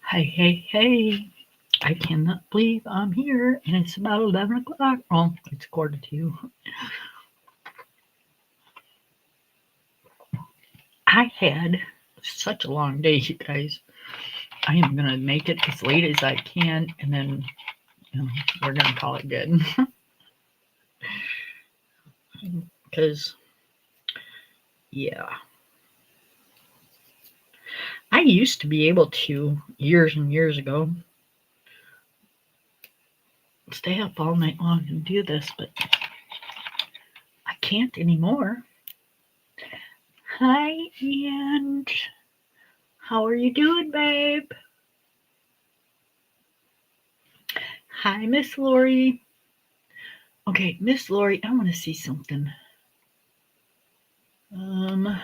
Hey, hey, hey. I cannot believe I'm here and it's about 11 o'clock. Oh, it's quarter to. I had such a long day, you guys. I am going to make it as late as I can and then we're going to call it good. Because, yeah, I used to be able to, years and years ago, stay up all night long and do this, but I can't anymore. Hi, and how are you doing, babe? Hi, Miss Lorri. Okay, Miss Lorri, I want to see something. Um,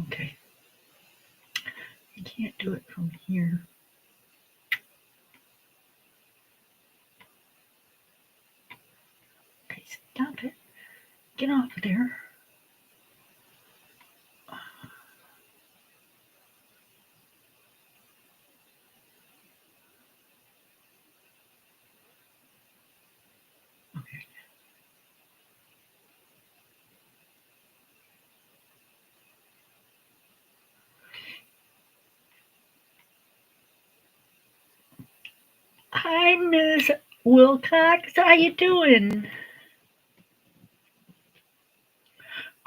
okay. I can't do it from here. Okay, stop it. Get off of there. Okay. Hi, Miss Wilcox. How you doing?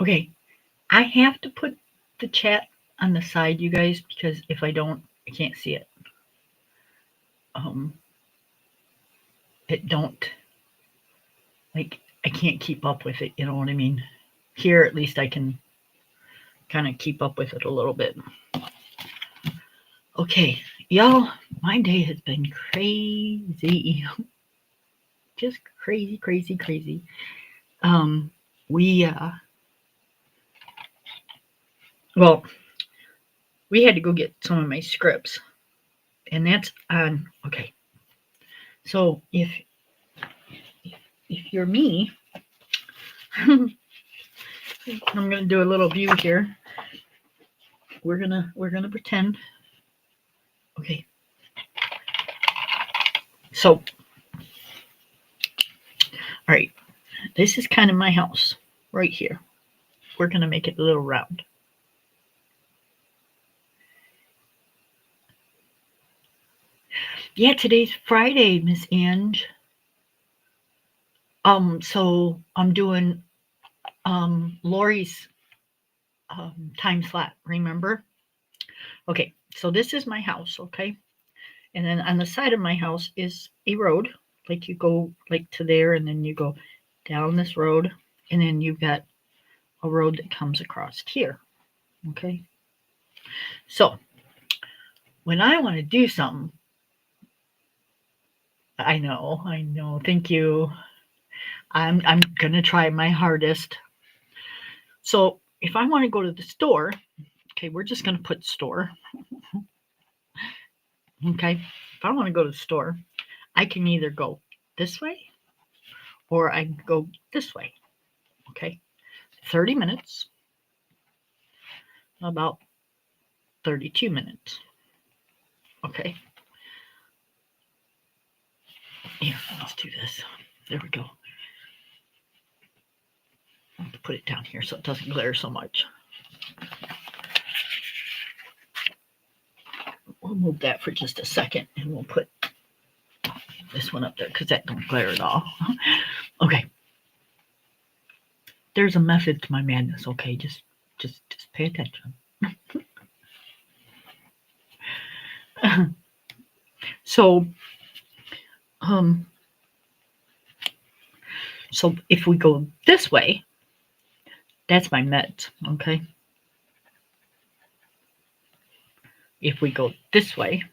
Okay, I have to put the chat on the side, you guys, because if I don't, I can't see it. Um, it don't like I can't keep up with it. You know what I mean? Here, at least, I can kind of keep up with it a little bit. Okay, y'all, my day has been crazy. Just crazy, crazy, crazy. Um, we, well, we had to go get some of my scripts, and that's on. Okay, so if you're me, I'm gonna do a little view here. We're gonna pretend. Okay, so all right, this is kind of my house right here. We're gonna make it a little round. Yeah, today's Friday, Miss Ange. So I'm doing Lori's time slot. Remember? Okay, so this is my house. Okay, and then on the side of my house is a road. Like you go like to there, and then you go down this road, and then you've got a road that comes across here. Okay, so when I want to do something, I know. Thank you. I'm gonna try my hardest. So if I want to go to the store, okay, we're just gonna put store. Okay, if I want to go to the store, I can either go this way or I can go this way. Okay, 30 minutes, about 32 minutes. Okay, here, let's do this. There we go. I have to put it down here so it doesn't glare so much. We'll move that for just a second and we'll put this one up there because that don't glare at all. Okay. There's a method to my madness, okay? Just pay attention. So, um, so if we go this way, that's my meds, okay? If we go this way,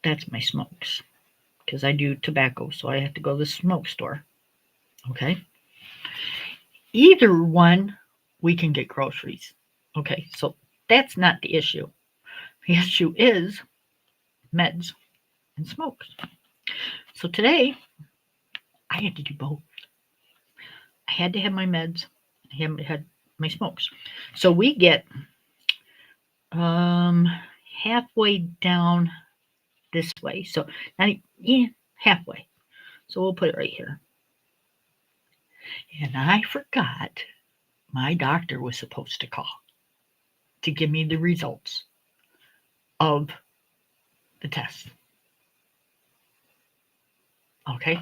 that's my smokes. Because I do tobacco, so I have to go to the smoke store. Okay? Either one, we can get groceries. Okay, so that's not the issue. The issue is meds and smokes. So today, I had to do both. I had to have my meds. I had my smokes. So we get halfway down this way. So not halfway. So we'll put it right here. And I forgot my doctor was supposed to call to give me the results of the test. Okay?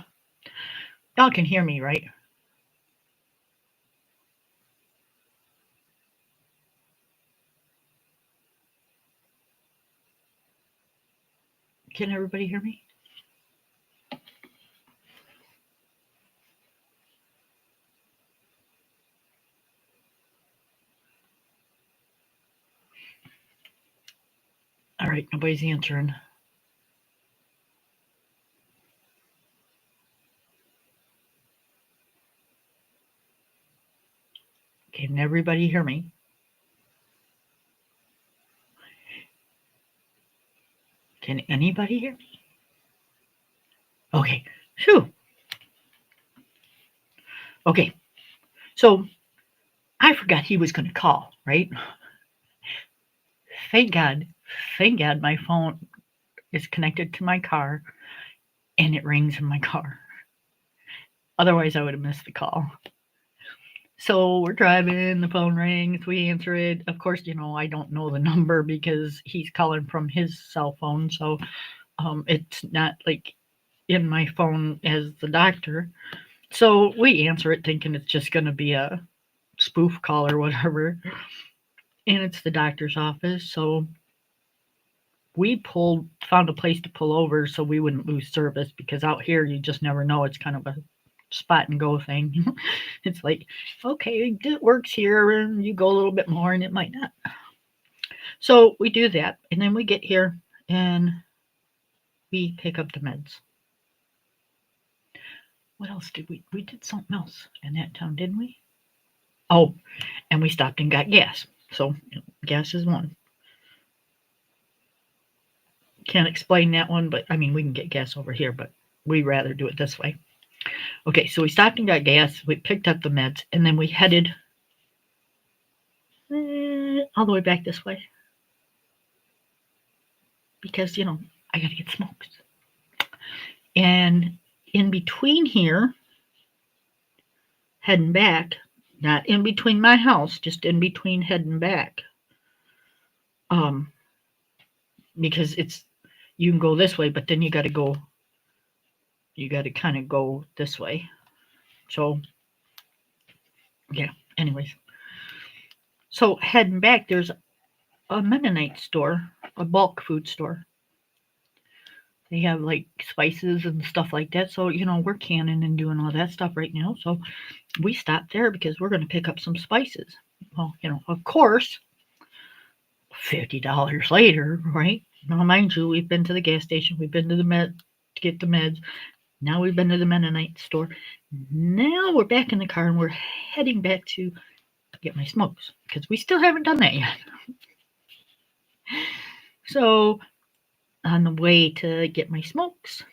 Y'all can hear me, right? Can everybody hear me? All right, nobody's answering. Can everybody hear me? Can anybody hear me? Okay. Phew. Okay. So I forgot he was going to call, right? Thank God. Thank God my phone is connected to my car and it rings in my car. Otherwise, I would have missed the call. So we're driving, the phone rings, we answer it. Of course, I don't know the number because he's calling from his cell phone. So it's not like in my phone as the doctor. So we answer it thinking it's just going to be a spoof call or whatever. And it's the doctor's office. So we found a place to pull over so we wouldn't lose service because out here you just never know. It's kind of a spot and go thing. It's like, okay, it works here and you go a little bit more and it might not. So we do that and then we get here and we pick up the meds. What else did we did something else in that town, didn't we? Oh, and we stopped and got gas. So gas is one. Can't explain that one, but I mean we can get gas over here, but we'd rather do it this way. Okay, so we stopped and got gas, we picked up the meds, and then we headed all the way back this way. Because, I gotta get smokes. And in between here, heading back, not in between my house, just in between heading back. Because you can go this way, but then you gotta kind of go this way. So, yeah, anyways. So heading back, there's a Mennonite store, a bulk food store. They have like spices and stuff like that. So, we're canning and doing all that stuff right now. So we stopped there because we're going to pick up some spices. Well, of course, $50 later, right? Now, mind you, we've been to the gas station, we've been to the med to get the meds. Now we've been to the Mennonite store. Now we're back in the car and we're heading back to get my smokes because we still haven't done that yet. So on the way to get my smokes,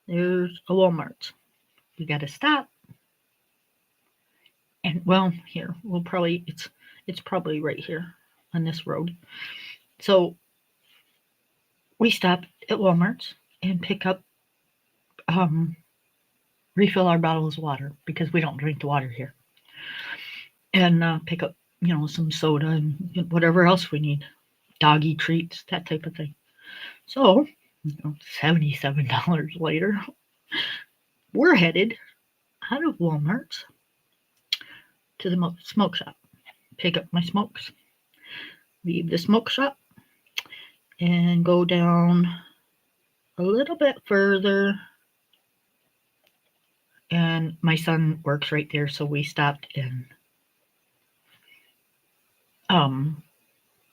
there's a Walmart. We got to stop. And well, here it's probably right here on this road. So we stop at Walmart and pick up refill our bottles of water because we don't drink the water here. And pick up, some soda and whatever else we need. Doggy treats, that type of thing. So, $77 later, we're headed out of Walmart to the smoke shop. Pick up my smokes, leave the smoke shop, and go down a little bit further. And my son works right there, so we stopped and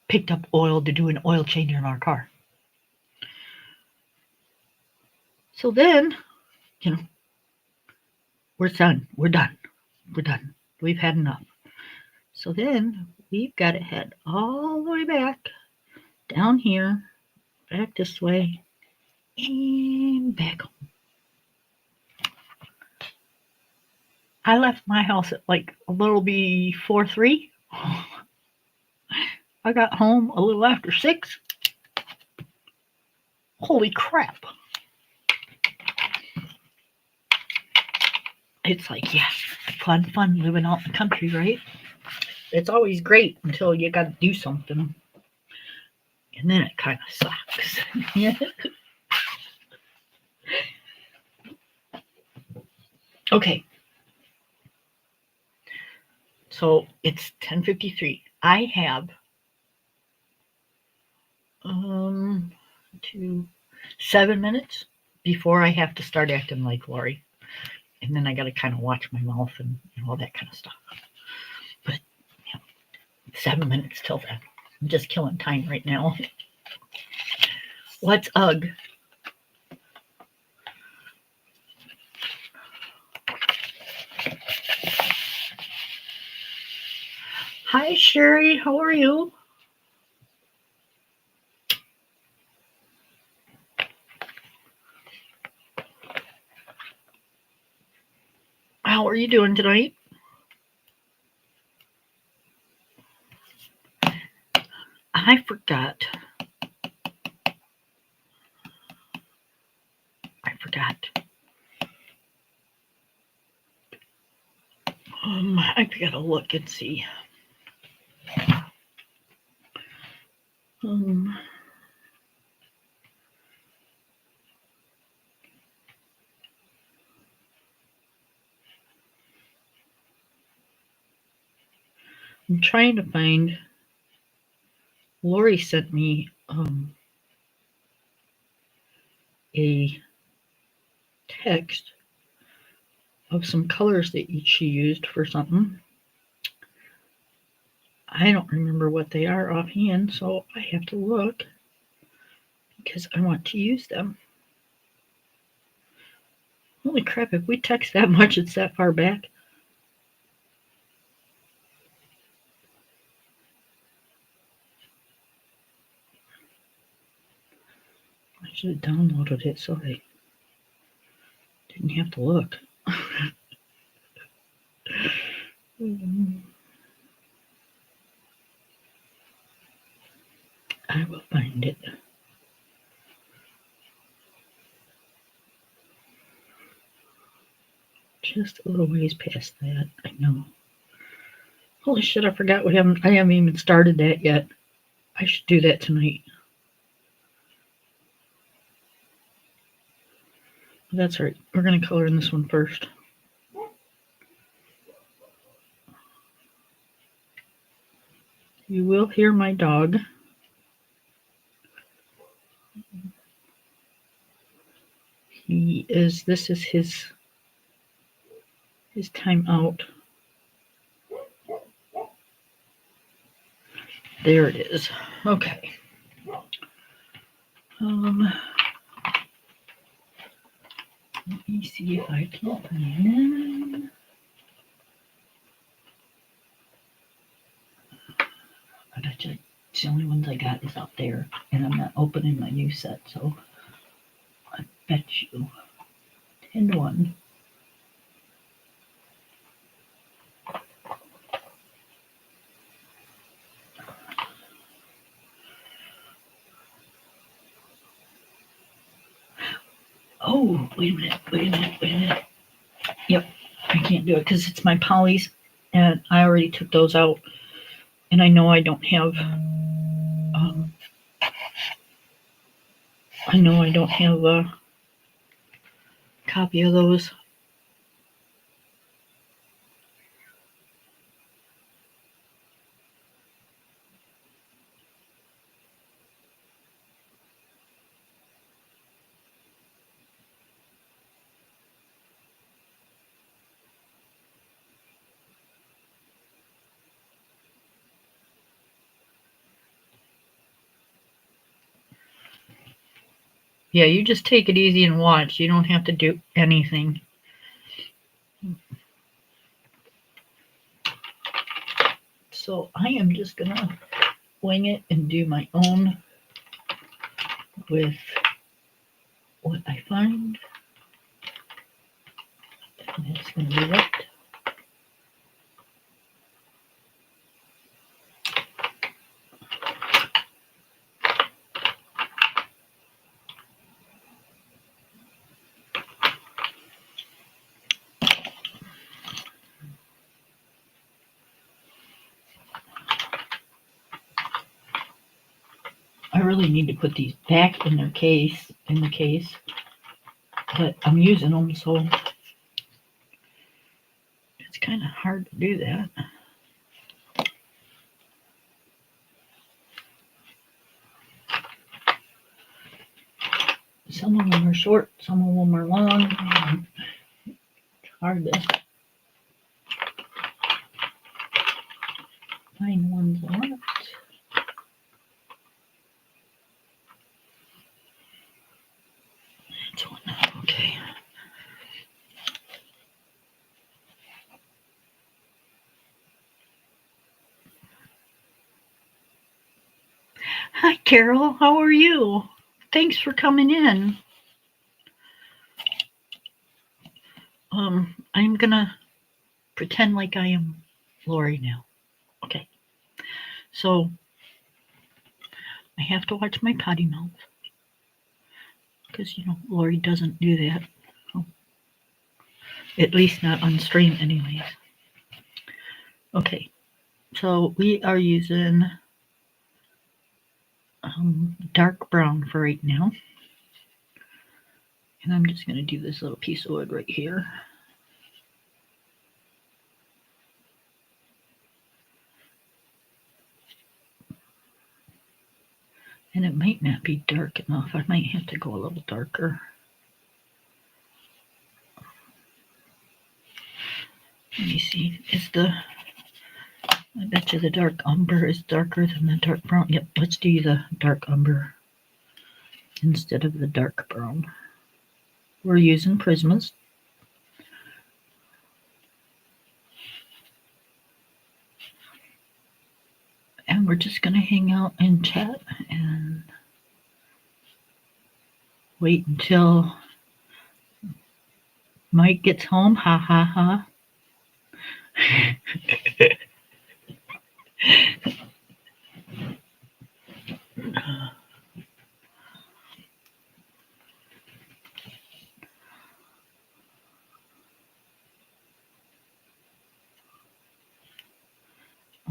picked up oil to do an oil change in our car. So then, we're done. We're done. We're done. We've had enough. So then we've got to head all the way back down here, back this way, and back home. I left my house at like a little before 3. I got home a little after 6. Holy crap. It's like, yeah, fun living out in the country, right? It's always great until you got to do something. And then it kind of sucks. Okay. So it's 10:53. I have 7 minutes before I have to start acting like Lorri. And then I got to kind of watch my mouth and all that kind of stuff. But 7 minutes till then. I'm just killing time right now. What's ugh? Hi, Sherry. How are you? How are you doing tonight? I forgot. I gotta look and see. I'm trying to find. Lorri sent me a text of some colors that she used for something. I don't remember what they are offhand, so I have to look because I want to use them. Holy crap, if we text that much, it's that far back. I should have downloaded it so I didn't have to look. I will find it. Just a little ways past that, I know. Holy shit, I forgot I haven't even started that yet. I should do that tonight. That's right. We're going to color in this one first. You will hear my dog. This is his time out. There it is. Okay. Let me see if I can find it. It's the only ones I got is out there, and I'm not opening my new set, so I bet you 10 to 1. Oh, wait a minute. Yep, I can't do it because it's my polys, and I already took those out, and I know I don't have. A copy of those. Yeah, you just take it easy and watch. You don't have to do anything. So I am just going to wing it and do my own with what I find. And it's going to be wet. I really need to put these back in their case, but I'm using them, so it's kind of hard to do that. Some of them are short, some of them are long. It's hard to find ones I want. That's one. Okay. Hi, Carol. How are you? Thanks for coming in. I'm gonna pretend like I am Lorri now. Okay. So I have to watch my potty mouth because Lorri doesn't do that. Oh, at least not on stream, anyways. Okay. So we are using dark brown for right now. And I'm just going to do this little piece of wood right here. And it might not be dark enough. I might have to go a little darker. Let me see. I bet you the dark umber is darker than the dark brown. Yep, let's do the dark umber instead of the dark brown. We're using Prismas. And we're just going to hang out and chat and wait until Mike gets home. Ha ha ha.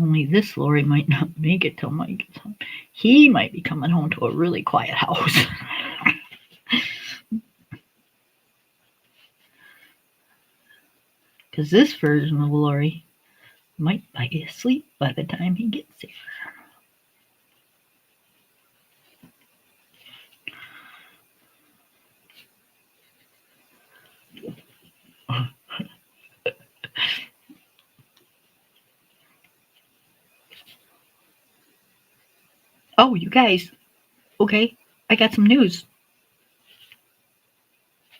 Only this Lorri might not make it till Mike gets home. He might be coming home to a really quiet house. Because this version of Lorri might be asleep by the time he gets there. Oh, you guys. Okay, I got some news.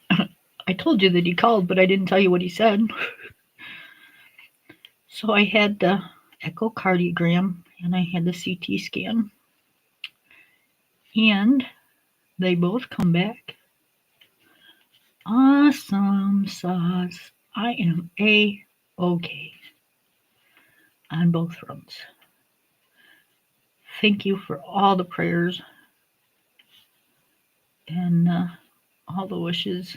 I told you that he called, but I didn't tell you what he said. So I had the echocardiogram and I had the CT scan. And they both come back. Awesome sauce. I am A-okay on both fronts. Thank you for all the prayers and all the wishes.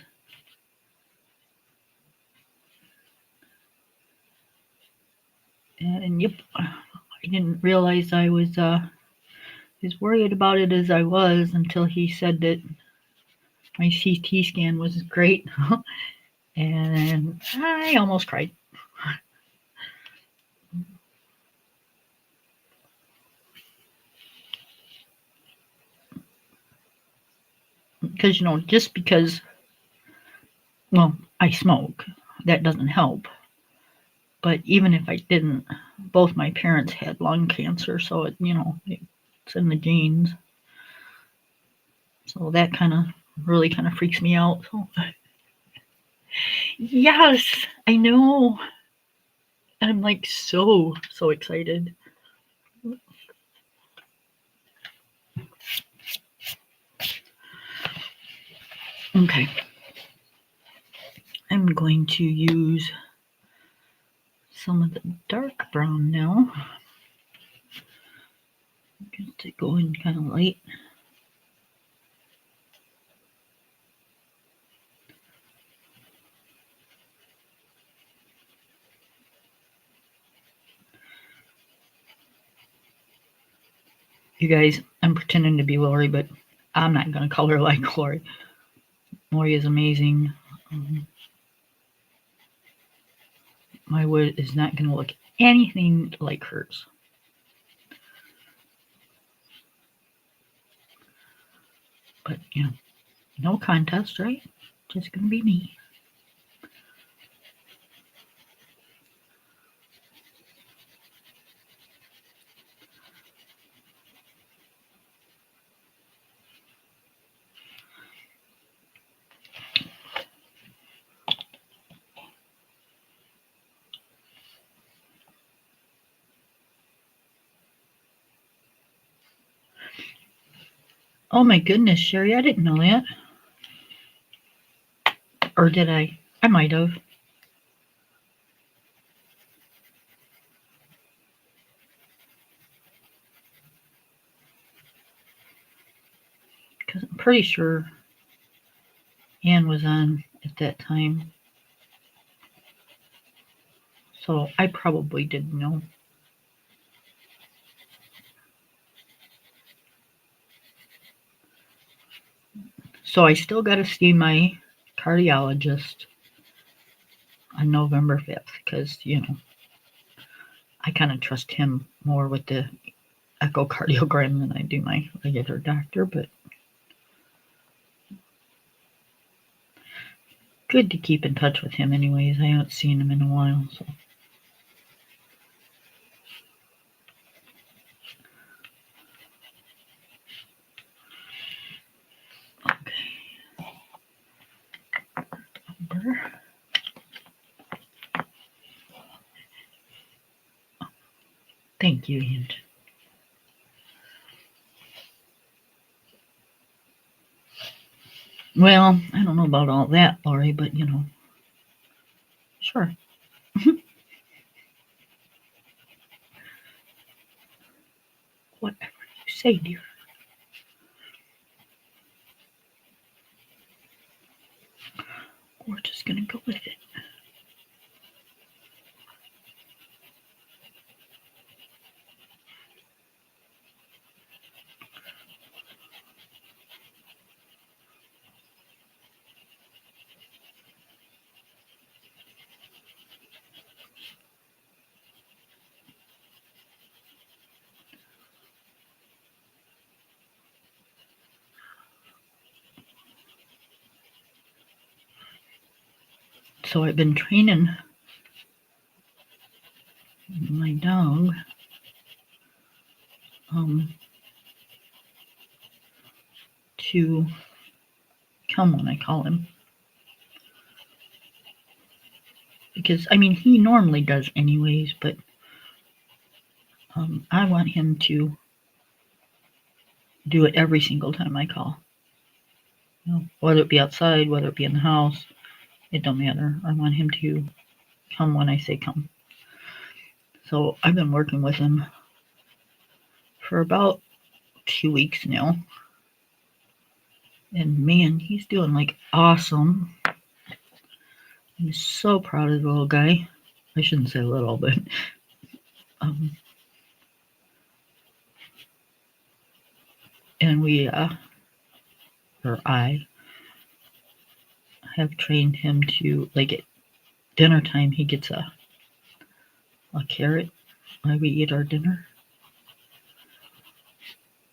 And yep, I didn't realize I was as worried about it as I was until he said that my CT scan was great. And I almost cried. Because, just because, well, I smoke, that doesn't help. But even if I didn't, both my parents had lung cancer, so it's in the genes. So that really kind of freaks me out. So. Yes, I know. I'm like so excited. Okay. I'm going to use some of the dark brown now. Just to go in kind of light. You guys, I'm pretending to be Lorri, but I'm not going to color like Lorri. Lorri is amazing. My wood is not going to look anything like hers. But, you know, no contest, right? Just going to be me. Oh my goodness, Sherry, I didn't know that. Or did I? I might have. Because I'm pretty sure Anne was on at that time. So I probably didn't know. So I still got to see my cardiologist on November 5th because, you know, I kind of trust him more with the echocardiogram than I do my regular doctor, but good to keep in touch with him anyways. I haven't seen him in a while, so. Okay. Thank you, Aunt. Well, I don't know about all that, Lorri, but you know, sure. Whatever you say, dear. We're just gonna go with it. So I've been training my dog to come when I call him. Because, I mean, he normally does anyways, but I want him to do it every single time I call. You know, whether it be outside, whether it be in the house, it don't matter. I want him to come when I say come. So I've been working with him for about 2 weeks now. And man, he's doing like awesome. I'm so proud of the little guy. I shouldn't say little, but and we or I have trained him to, like, at dinner time he gets a carrot while we eat our dinner.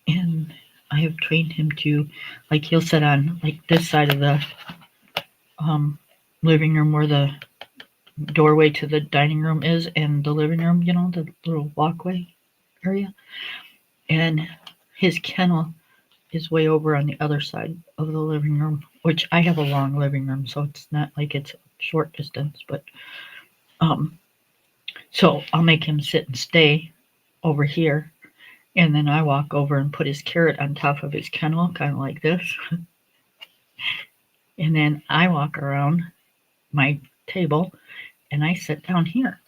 And I have trained him to, like, he'll sit on like this side of the living room where the doorway to the dining room is, and the living room, you know, the little walkway area. And his kennel is way over on the other side of the living room, which I have a long living room, so it's not like it's short distance, but so I'll make him sit and stay over here, and then I walk over and put his carrot on top of his kennel, kind of like this. And then I walk around my table and I sit down here.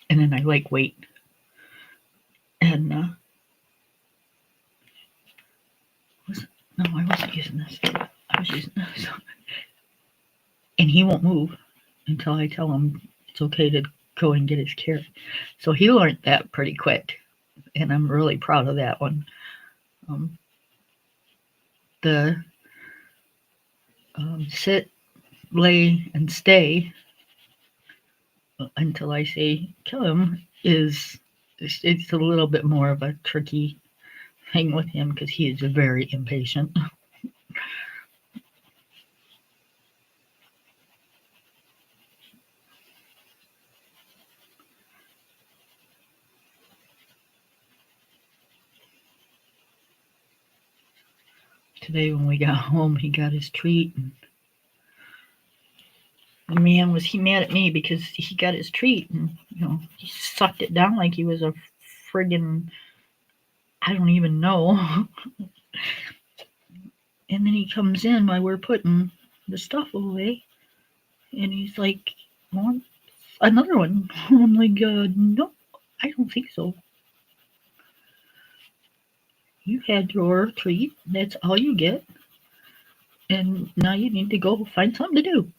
And then I like wait. And no, I wasn't using this. I was using this. And he won't move until I tell him it's okay to go and get his carrot. So he learned that pretty quick. And I'm really proud of that one. the sit, lay, and stay until I say kill him is it's a little bit more of a tricky thing with him because he is very impatient. Today when we got home, he got his treat. And man, was he mad at me because he got his treat and he sucked it down like he was a friggin' I don't even know. And then he comes in while we're putting the stuff away, and he's like, "Want another one?" I'm like, "No, I don't think so. You had your treat. That's all you get, and now you need to go find something to do.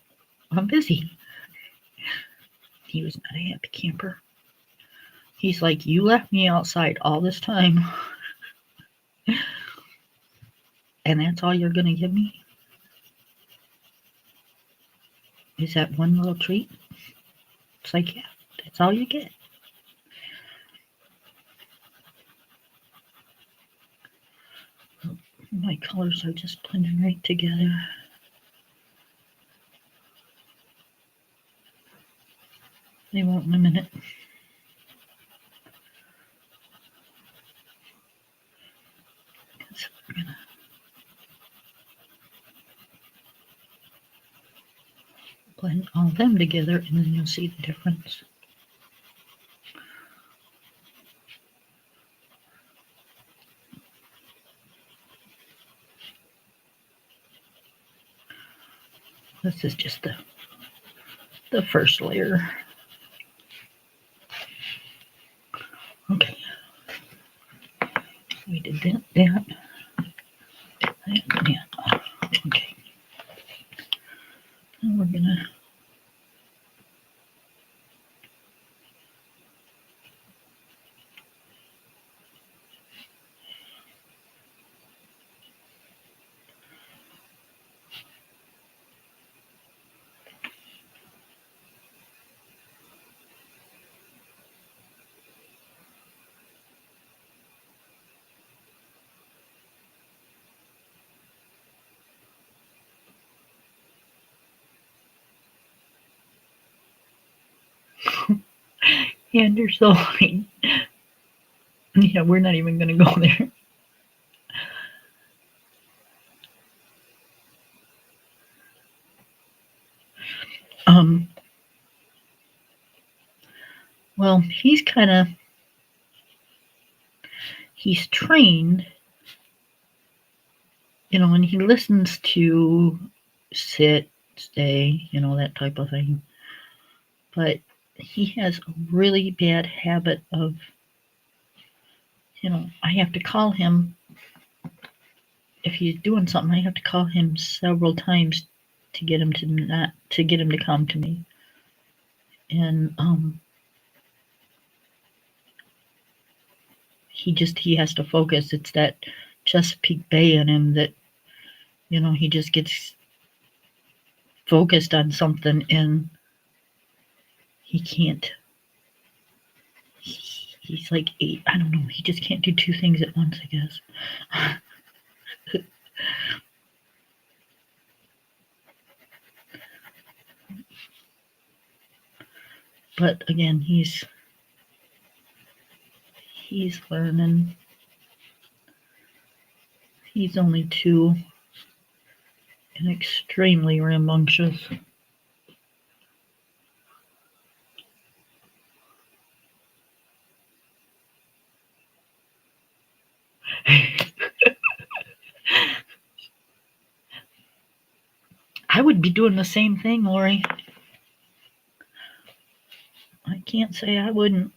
I'm busy." He was not a happy camper. He's like, "You left me outside all this time, and that's all you're gonna give me? Is that one little treat?" It's like, "Yeah, that's all you get." My colors are just blending right together. They won't in a minute. So we're gonna blend all of them together, and then you'll see the difference. This is just the first layer. Okay. We did that. Okay. Now we're gonna and you're so fine. Yeah, we're not even gonna go there. Um well, he's trained, and he listens to sit, stay, that type of thing. But he has a really bad habit of, I have to call him if he's doing something. I have to call him several times to get him to come to me. And he has to focus. It's that Chesapeake Bay in him that he just gets focused on something and he can't. He's like 8. I don't know. He just can't do two things at once, I guess. But again, he's learning. He's only 2 and extremely rambunctious. I would be doing the same thing, Lorri. I can't say I wouldn't.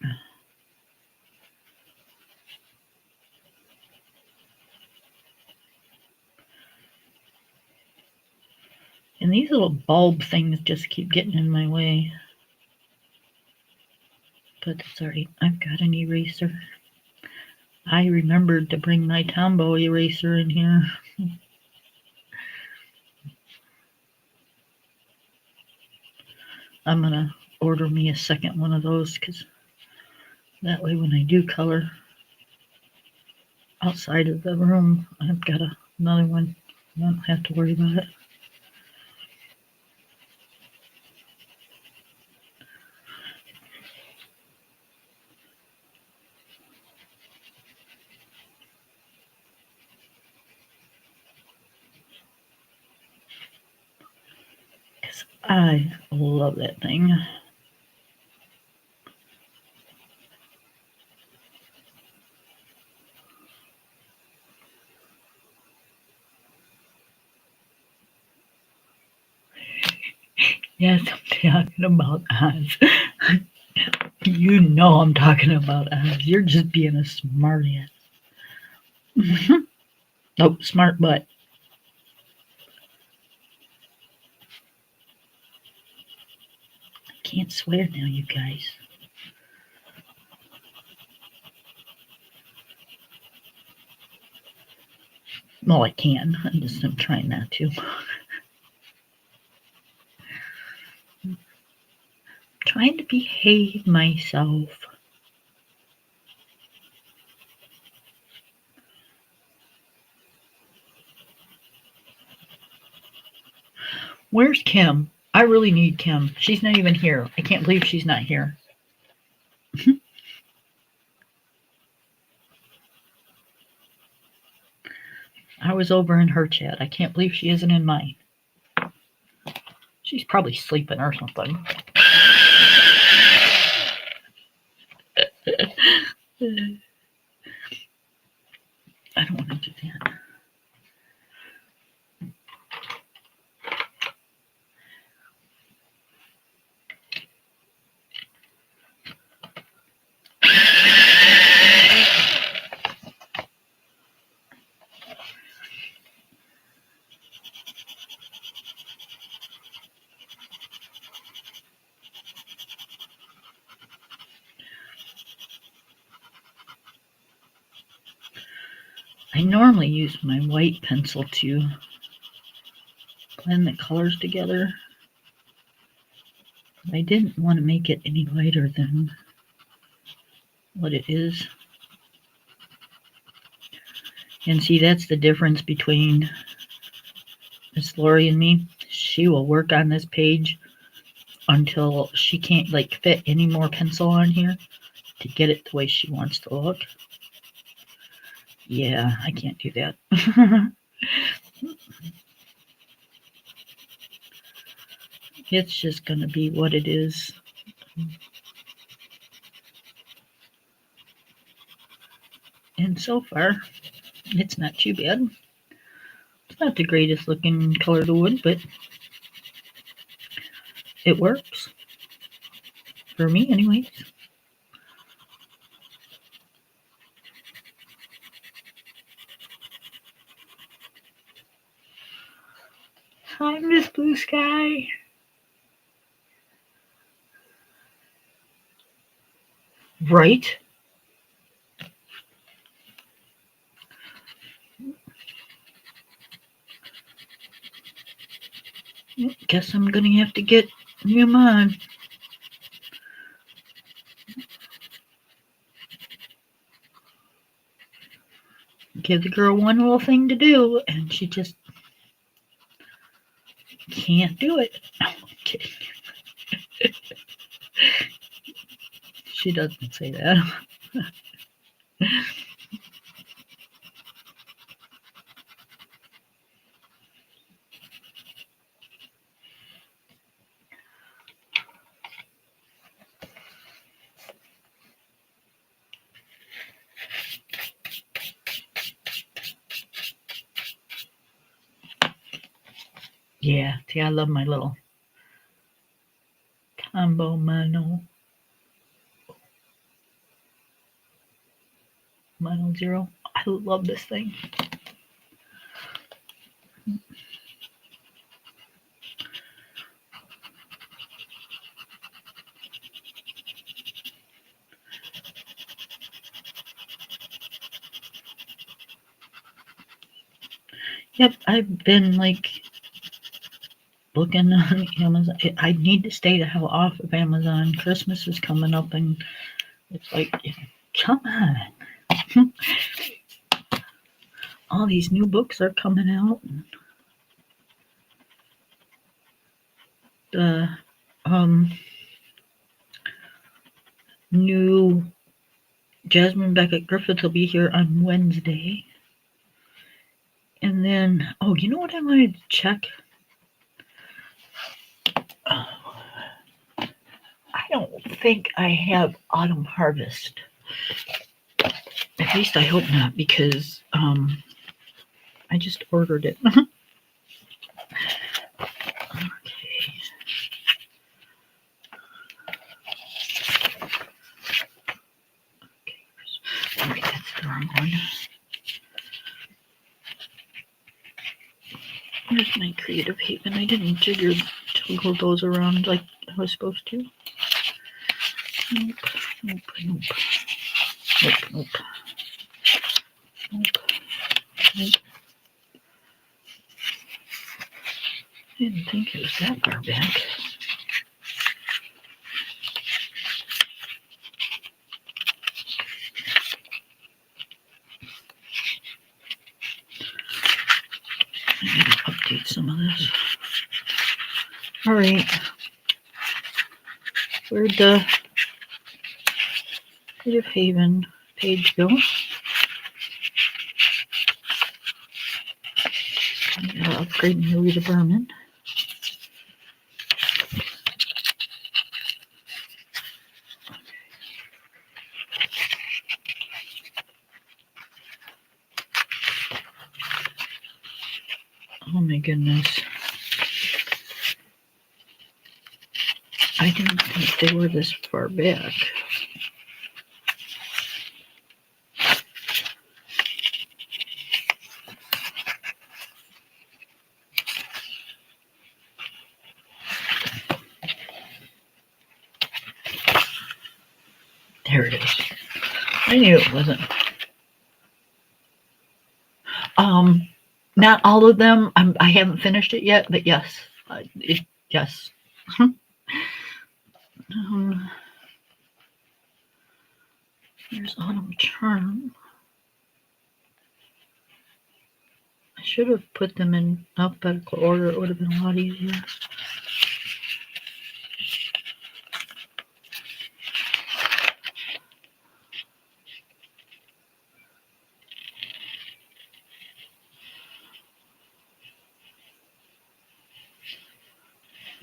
And these little bulb things just keep getting in my way. But that's alright. I've got an eraser. I remembered to bring my Tombow eraser in here. I'm going to order me a second one of those because that way when I do color outside of the room, I've got another one. I don't have to worry about it. Because I love that thing. Yes, I'm talking about Oz. You know I'm talking about Oz. You're just being a smart ass. Oh, smart butt. Can't swear now, you guys. Well, I can. I'm trying not to. Trying to behave myself. Where's Kim? I really need Kim. She's not even here. I can't believe she's not here. I was over in her chat. I can't believe she isn't in mine. She's probably sleeping or something. I don't want to do that. I normally use my white pencil to blend the colors together. I didn't want to make it any lighter than what it is. And see, that's the difference between Miss Lorri and me. She will work on this page until she can't fit any more pencil on here to get it the way she wants to look. Yeah, I can't do that. It's just going to be what it is. And so far, it's not too bad. It's not the greatest looking color to wood, but it works. For me, anyways. Hi, Miss Blue Sky. Right? Guess I'm going to have to get him on. Give the girl one little thing to do, and she just can't do it. Okay. She doesn't say that. Yeah, see, I love my little combo mono 0. I love this thing. Yep, I've been like looking on Amazon. I need to stay the hell off of Amazon. Christmas is coming up, and it's like, come on. All these new books are coming out. The new Jasmine Beckett Griffith will be here on Wednesday. And then, oh, you know what I wanted to check? I don't think I have Autumn Harvest. At least I hope not, because I just ordered it. Okay. Okay, that's the wrong one. Where's my Creative Haven? I didn't jiggle those around like I was supposed to. Nope, nope, nope. Nope, nope. Nope, nope. I didn't think it was that far back. I gotta update some of this. Alright. Where'd the Creative Haven page go? I gotta upgrade my Rita Berman. Oh my goodness. I didn't think they were this far back. There it is. I knew it wasn't. Not all of them. I haven't finished it yet, but yes, yes. Here's Autumn Charm. I should have put them in alphabetical order. It would have been a lot easier.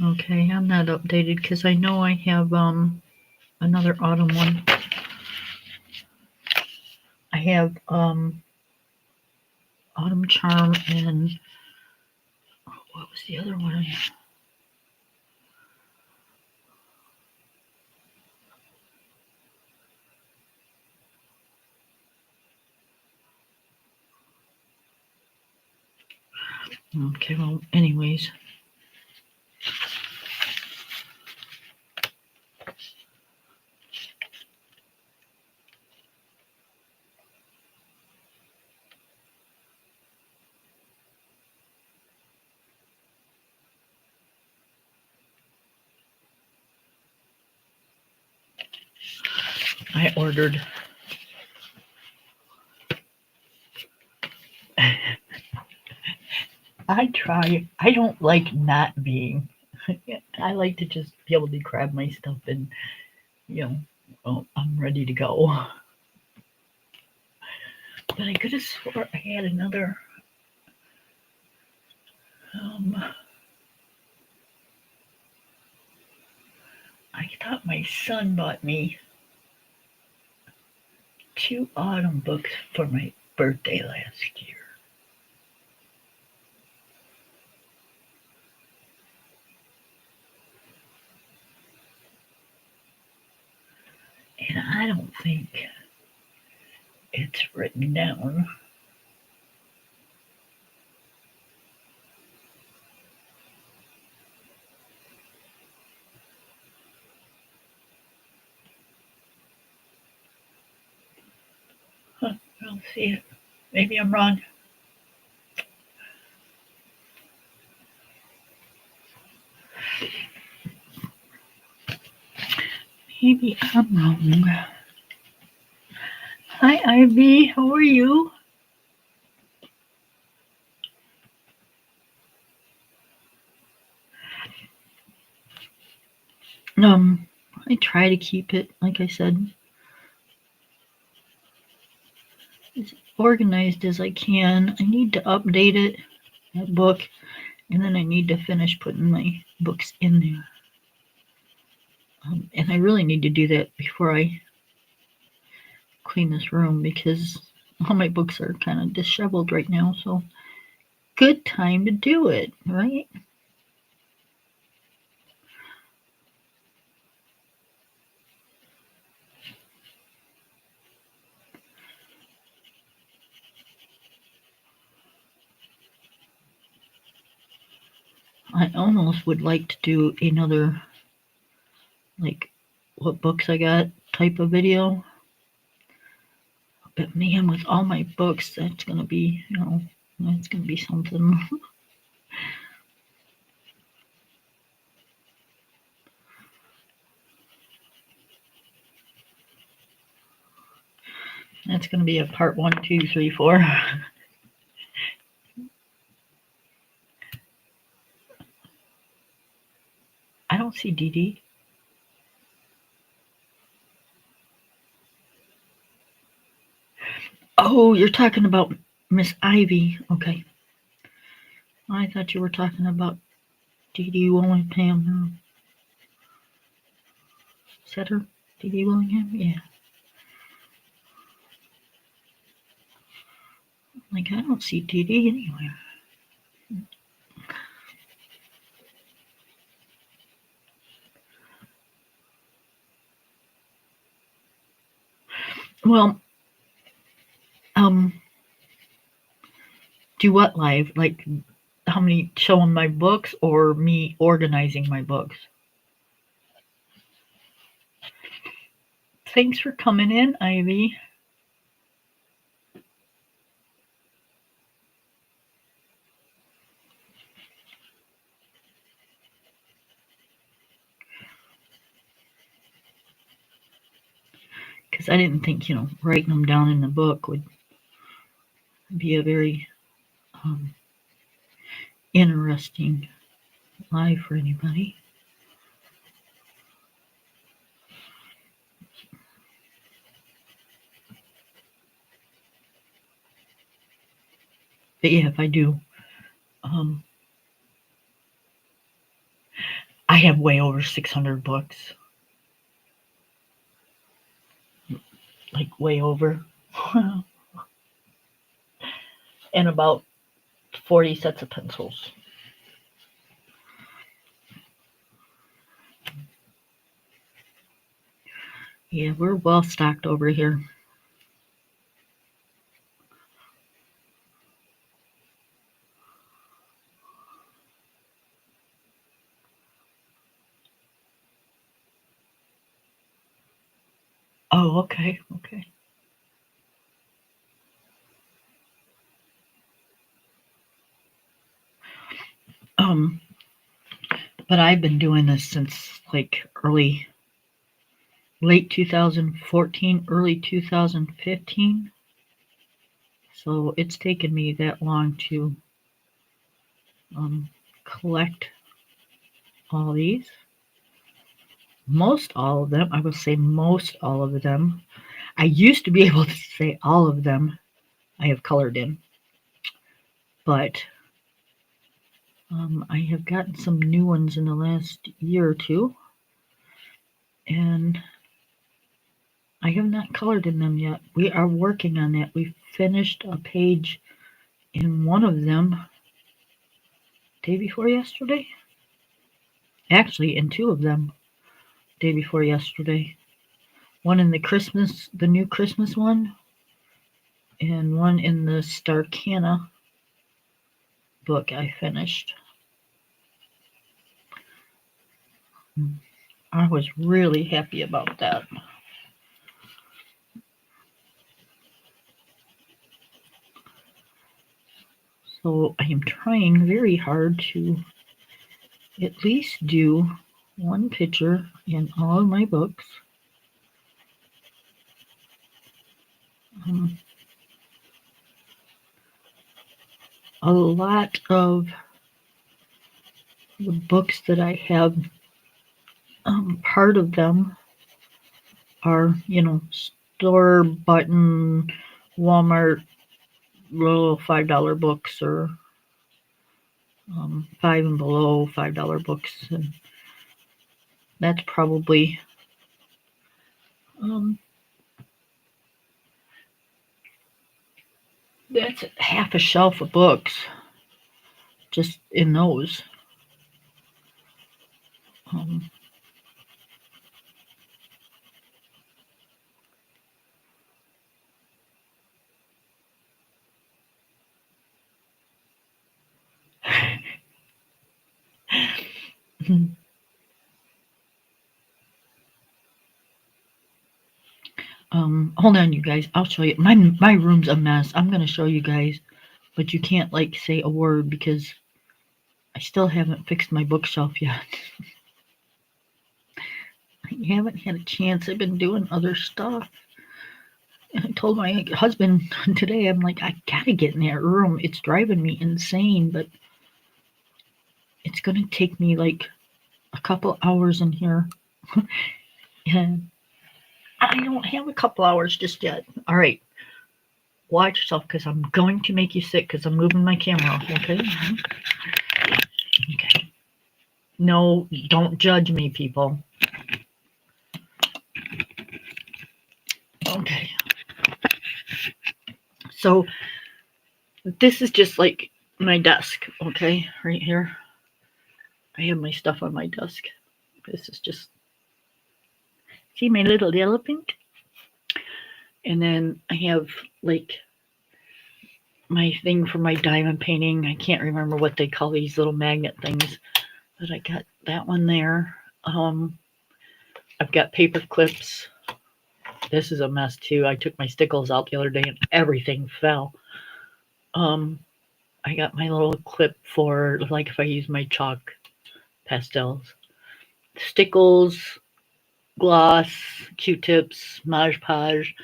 Okay, I'm not updated because I know I have another autumn one. I have Autumn Charm and what was the other one? Okay, well, anyways. I ordered I don't like not being. I like to just be able to grab my stuff and, oh, I'm ready to go. But I could have swore I had another. I thought my son bought me 2 autumn books for my birthday last year. And I don't think it's written down. Huh, I don't see it. Maybe I'm wrong. Maybe I'm wrong. Hi, Ivy. How are you? I try to keep it, like I said, as organized as I can. I need to update it, that book, and then I need to finish putting my books in there. And I really need to do that before I clean this room because all my books are kind of disheveled right now. So, good time to do it, right? I almost would like to do another, like, what books I got type of video. But man, with all my books, that's going to be, that's going to be something. That's going to be a part 1, 2, 3, 4. I don't see Dee Dee. Oh, you're talking about Miss Ivy. Okay. I thought you were talking about Dee Dee Willingham. Is that her? Dee Dee Willingham? Yeah. Like, I don't see Dee Dee anywhere. Well, do what live? Like, how many showing my books or me organizing my books? Thanks for coming in, Ivy. Because I didn't think, writing them down in the book would be a very interesting live for anybody. But yeah, if I do, I have way over 600 books. Like, way over. And about 40 sets of pencils. Yeah, we're well stocked over here. Oh, okay. But I've been doing this since like late 2014, early 2015. So it's taken me that long to collect all these. Most all of them, I will say most all of them. I used to be able to say all of them I have colored in, but I have gotten some new ones in the last year or two, and I have not colored in them yet. We are working on that. We finished a page in one of them day before yesterday. Actually, in two of them day before yesterday. One in the new Christmas one, and one in the Starcana book I finished. I was really happy about that. So I am trying very hard to at least do one picture in all of my books. A lot of the books that I have, part of them are, store button, Walmart little $5 books, or five and below $5 books, and that's probably um, that's half a shelf of books just in those. Um, hold on, you guys. I'll show you. My room's a mess. I'm gonna show you guys, but you can't like say a word because I still haven't fixed my bookshelf yet. I haven't had a chance. I've been doing other stuff. And I told my husband today, I'm like, I gotta get in that room. It's driving me insane, but it's gonna take me like a couple hours in here. And I don't have a couple hours just yet. All right. Watch yourself because I'm going to make you sick because I'm moving my camera off, okay? Okay. No, don't judge me, people. Okay. So this is just like my desk, okay? Right here. I have my stuff on my desk. This is just, see my little elephant? And then I have like my thing for my diamond painting. I can't remember what they call these little magnet things, but I got that one there. I've got paper clips. This is a mess too. I took my stickles out the other day and everything fell. I got my little clip for like if I use my chalk pastels. Stickles, gloss, Q-tips, Mod Podge.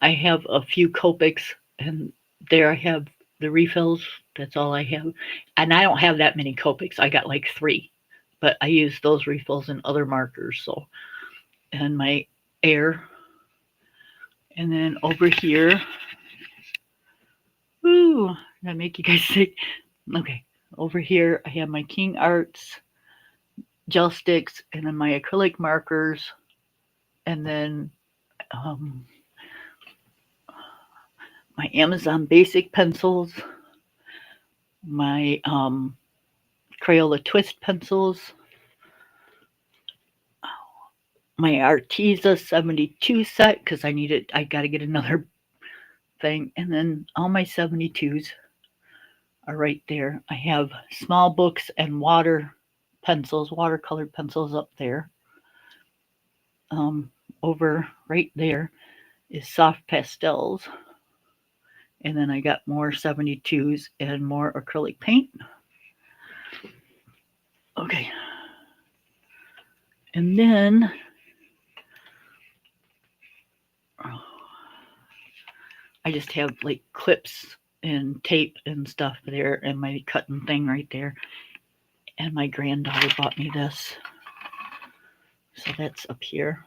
I have a few Copics, and there I have the refills. That's all I have. And I don't have that many Copics. I got like 3. But I use those refills in other markers. So, and my air. And then over here, woo, that make you guys sick. Okay, over here I have my King Arts gel sticks, and then my acrylic markers, and then my Amazon Basic pencils, my Crayola Twist pencils, my Arteza 72 set because I got to get another thing, and then all my 72s are right there. I have small books and watercolored pencils up there. Over right there is soft pastels. And then I got more 72s and more acrylic paint. Okay. And then I just have like clips and tape and stuff there, and my cutting thing right there. And my granddaughter bought me this. So that's up here.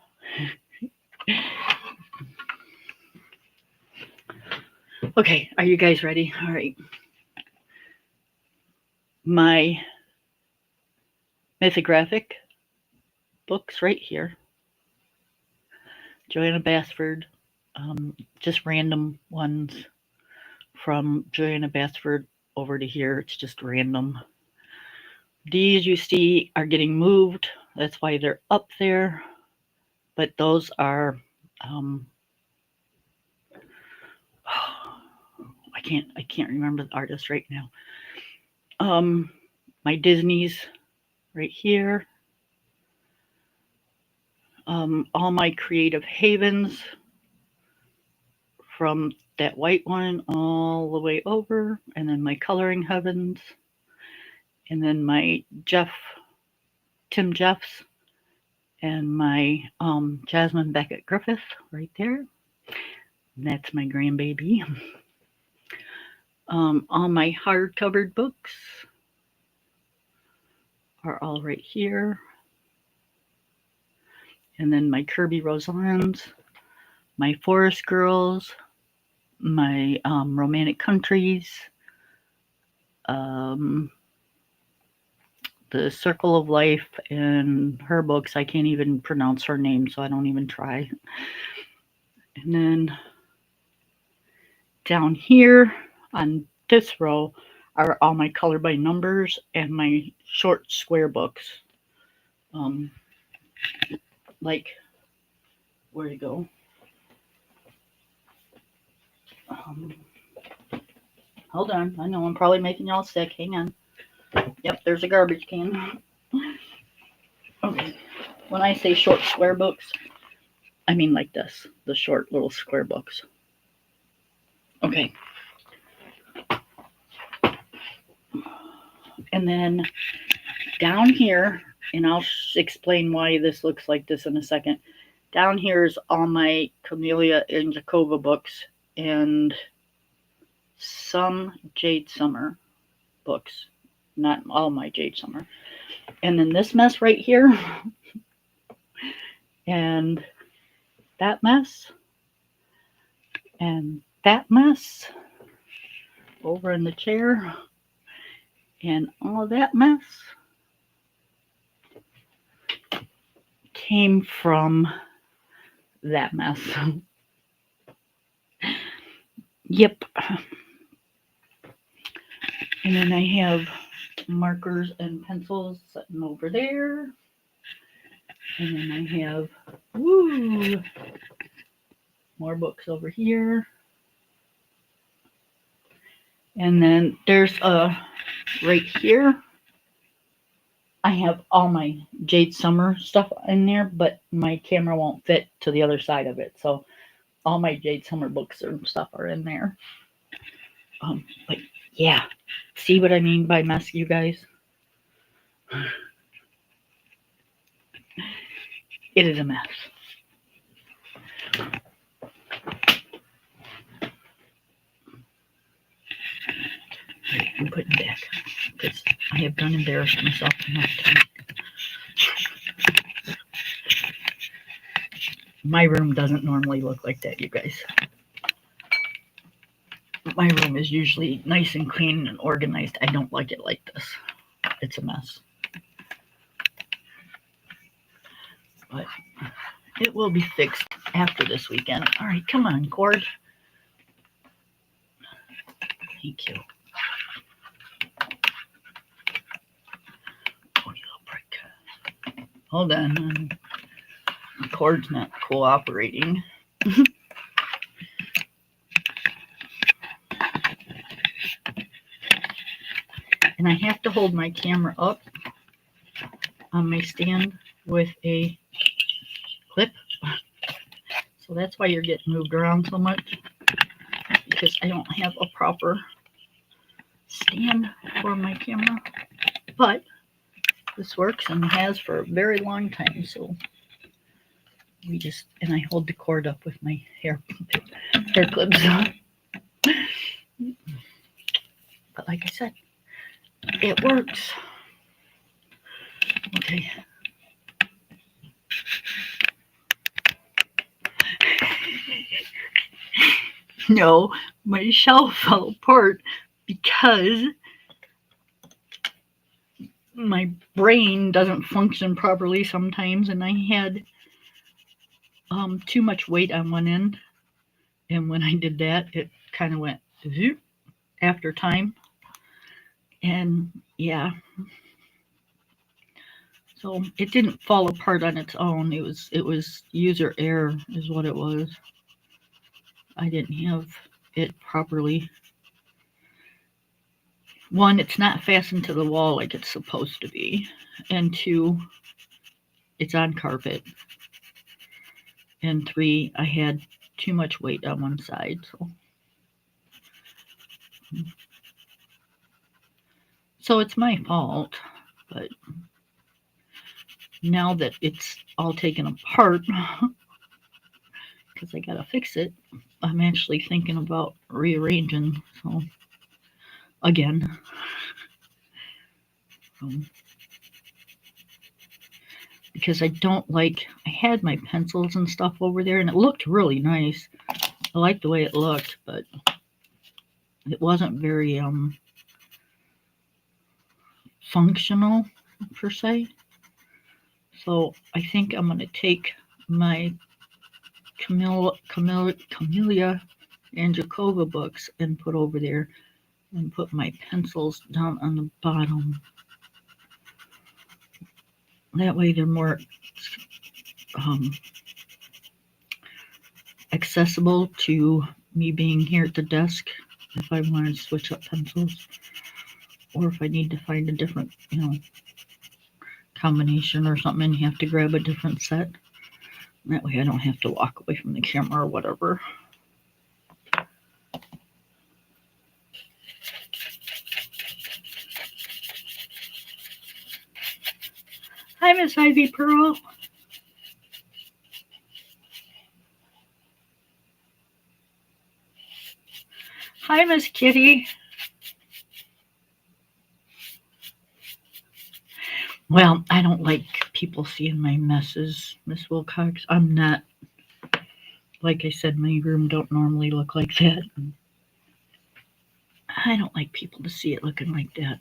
Okay, are you guys ready? All right. My mythographic books right here. Joanna Basford, just random ones from Joanna Basford over to here. It's just random. These you see are getting moved. That's why they're up there. But those are, I can't remember the artist right now. My Disney's right here. All my Creative Havens from that white one all the way over, and then my Coloring Heavens, and then my Tim Jeffs, and my Jasmine Beckett Griffith right there. That's my grandbaby. All my hardcover books are all right here. And then my Kirby Rosans, my Forest Girls, my Romantic Countries, um, the Circle of Life, and her books. I can't even pronounce her name, so I don't even try. And then down here on this row are all my color by numbers and my short square books. Like, where to go? Hold on. I know I'm probably making y'all sick. Hang on. Yep, there's a garbage can. Okay. When I say short square books, I mean like this, the short little square books. Okay. And then down here, and I'll explain why this looks like this in a second. Down here is all my Camellia and Jacova books and some Jade Summer books. Not all my Jade Summer. And then this mess right here, and that mess, and that mess over in the chair, and all that mess came from that mess. Yep. And then I have markers and pencils sitting over there. And then I have more books over here. And then there's right here, I have all my Jade Summer stuff in there, but my camera won't fit to the other side of it. So all my Jade Summer books and stuff are in there. But yeah, see what I mean by mess, you guys? It is a mess. I'm putting back because I have done embarrassed myself enough time. My room doesn't normally look like that, you guys. My room is usually nice and clean and organized. I don't like it like this. It's a mess. But it will be fixed after this weekend. All right, come on, cord. Thank you. Oh, you little prick. Hold on. The cord's not cooperating. And I have to hold my camera up on my stand with a clip. So that's why you're getting moved around so much, because I don't have a proper stand for my camera. But this works and has for a very long time. So and I hold the cord up with my hair clips. But like I said, it works. Okay. No, my shelf fell apart because my brain doesn't function properly sometimes, and I had too much weight on one end, and when I did that, it kind of went zoop after time, and yeah, so it didn't fall apart on its own. It was user error is what it was. I didn't have it properly. One, it's not fastened to the wall like it's supposed to be, and two, it's on carpet, and three, I had too much weight on one side. So it's my fault, but now that it's all taken apart, because I gotta fix it. I'm actually thinking about rearranging. So again, um, because I don't like. I had my pencils and stuff over there, and it looked really nice. I liked the way it looked, but it wasn't very functional per se. So I think I'm gonna take my Camellia and Jacoba books and put over there and put my pencils down on the bottom. That way they're more um, accessible to me being here at the desk if I want to switch up pencils or if I need to find a different, combination or something and you have to grab a different set. That way I don't have to walk away from the camera or whatever. Hi, Miss Ivy Pearl. Hi, Miss Kitty. Well, I don't like people seeing my messes, Miss Wilcox. I'm not, like I said, my room don't normally look like that. I don't like people to see it looking like that.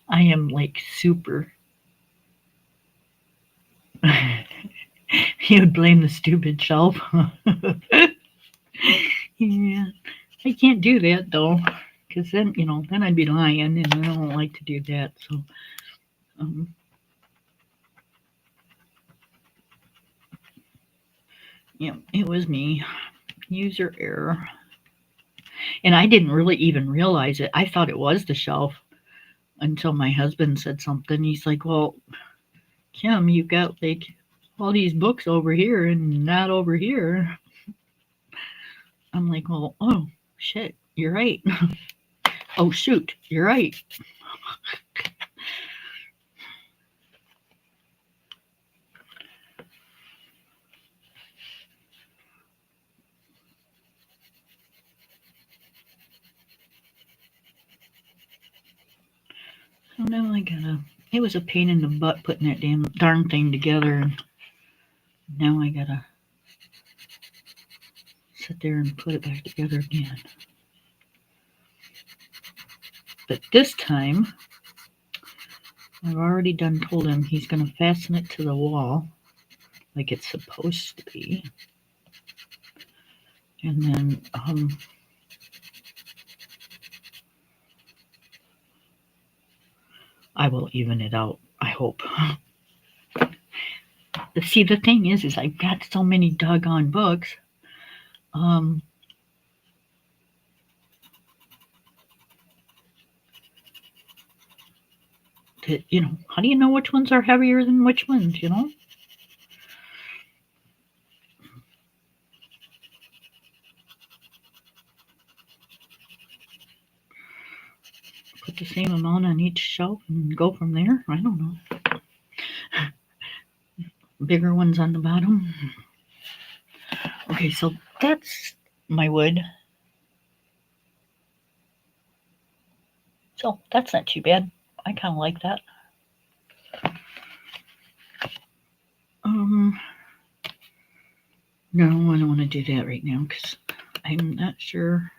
I am like super. You would blame the stupid shelf. Yeah, I can't do that though, because then then I'd be lying, and I don't like to do that. So, um, yeah, it was me, user error, and I didn't really even realize it. I thought it was the shelf until my husband said something. He's like, "Well, Kim, you've got like all these books over here and not over here." I'm like, "Well, oh shit, you're right." Oh shoot, you're right. So now I gotta. It was a pain in the butt putting that darn thing together, and now I gotta sit there and put it back together again. But this time, I've already told him he's gonna fasten it to the wall like it's supposed to be, and then I will even it out. I hope. See, the thing is I've got so many doggone books. That how do you know which ones are heavier than which ones? Put the same amount on each shelf and go from there. I don't know. Bigger ones on the bottom. Okay, so that's my wood. So that's not too bad. I kind of like that. No, I don't want to do that right now because I'm not sure.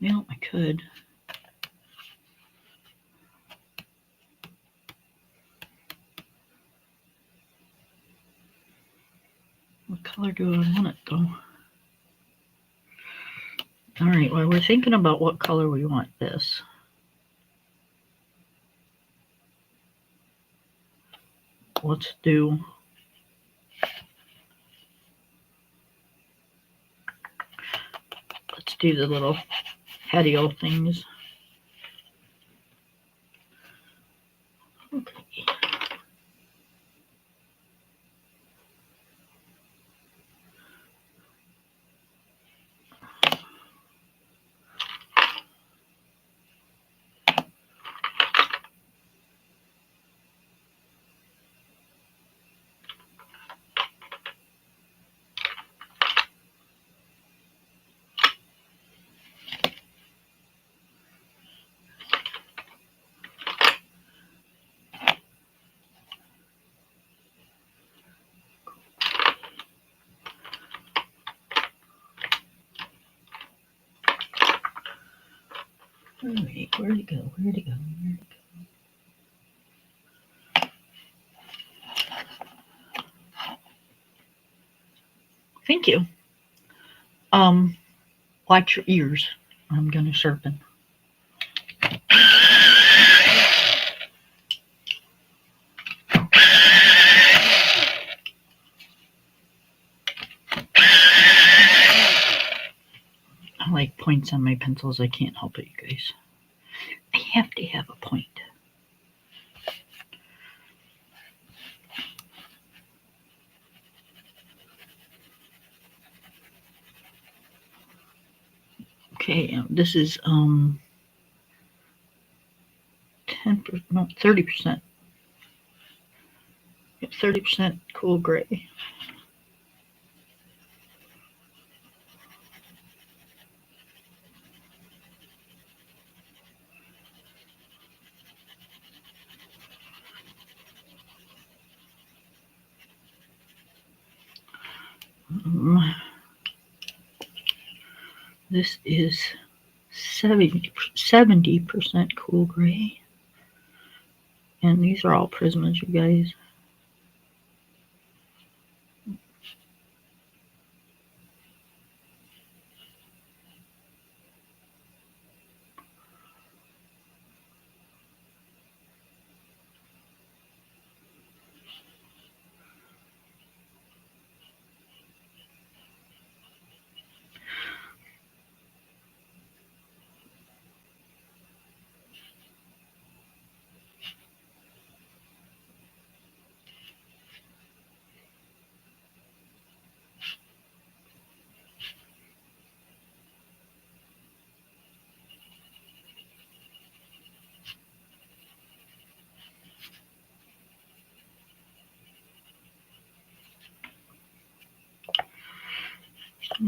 Well, I could. What color do I want it though? All right, well, we're thinking about what color we want this. let's do the little patio things. Okay. All right, where'd it go? Where'd it go? Where'd it go? Thank you. Watch your ears. I'm gonna sharpen. I like points on my pencils. I can't help it, you guys. I have to have a point. Okay, this is 30%. 30% cool gray. This is 70% cool gray. And these are all Prismas, you guys.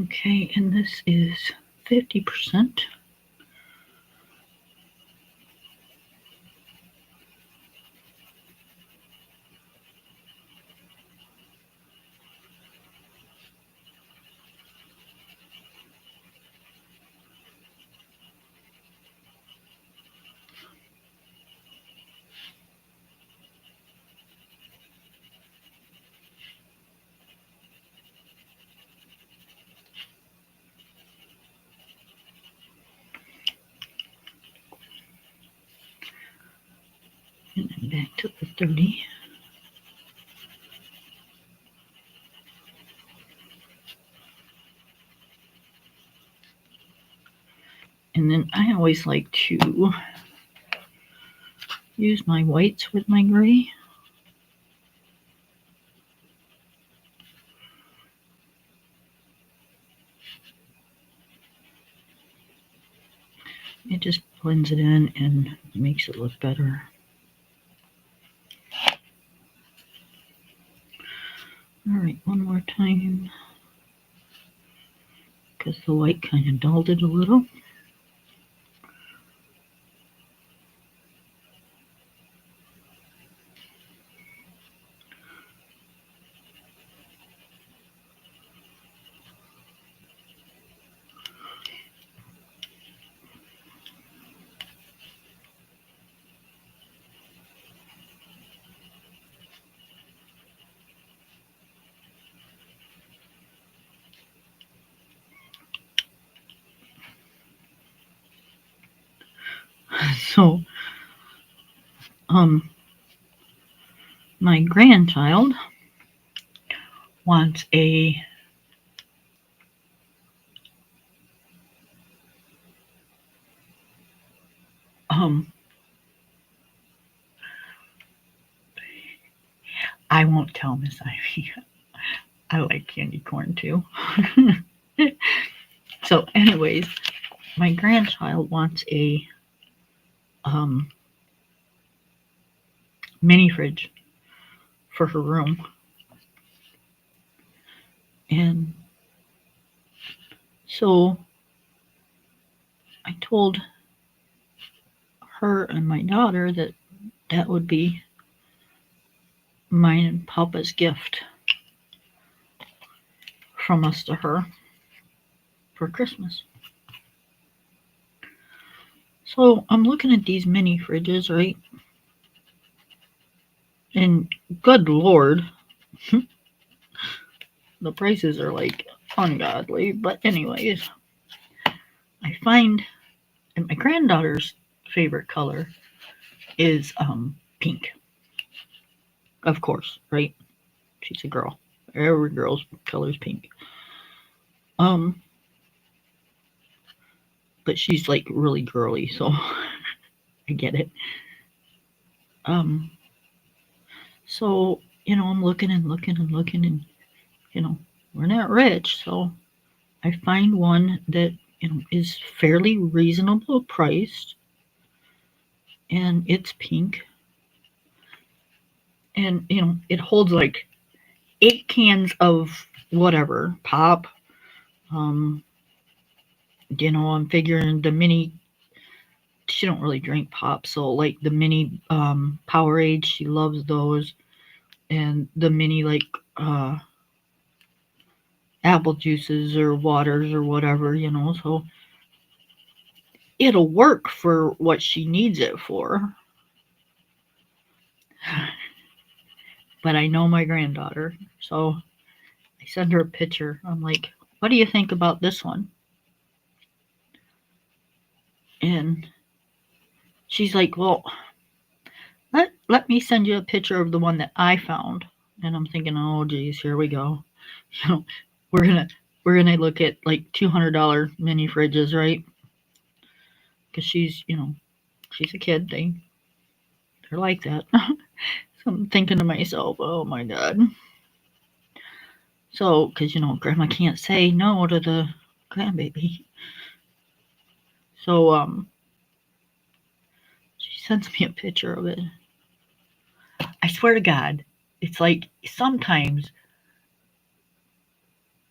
Okay, and this is 50%. And then back to the 30. And then I always like to use my whites with my gray. It just blends it in and makes it look better. All right, one more time, because the white kind of dulled it a little. So, My grandchild wants a um I won't tell Miss Ivy. I like candy corn too. So anyways, my grandchild wants a um mini fridge for her room. And so I told her and my daughter that that would be mine and Papa's gift from us to her for Christmas. So I'm looking at these mini fridges, right? And good lord, the prices are like ungodly. But anyways, I find and my granddaughter's favorite color is pink. Of course, right? She's a girl. Every girl's color is pink. Um, but she's like really girly, so I get it. Um, so I'm looking and looking and looking, and we're not rich, so I find one that is fairly reasonable priced, and it's pink, and it holds like 8 cans of whatever pop. Um, I'm figuring the mini. She don't really drink pop, so like the mini Powerade, she loves those, and the mini like apple juices or waters or whatever, so it'll work for what she needs it for. But I know my granddaughter, so I send her a picture. I'm like, what do you think about this one? And she's like, well, let me send you a picture of the one that I found. And I'm thinking, oh geez, here we go. We're gonna look at like $200 mini fridges, right? Because she's a kid. They're like that. So I'm thinking to myself, oh my god. So, because Grandma can't say no to the grandbaby. So she sends me a picture of it. I swear to God, it's like sometimes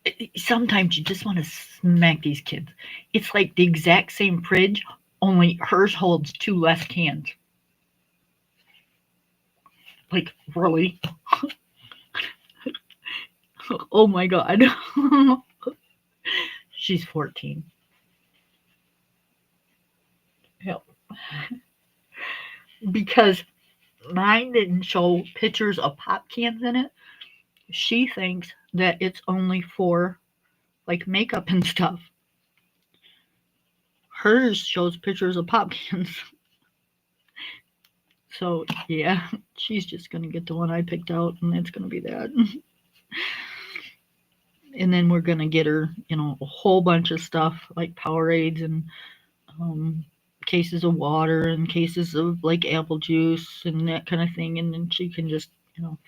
you just want to smack these kids. It's like the exact same fridge, only hers holds 2 less cans. Like, really? Oh my god. She's 14. Yep. Because mine didn't show pictures of pop cans in it. She thinks that it's only for like makeup and stuff. Hers shows pictures of pop cans. So yeah, she's just gonna get the one I picked out, and it's gonna be that. And then we're gonna get her, a whole bunch of stuff like Powerades and cases of water and cases of like apple juice and that kind of thing, and then she can just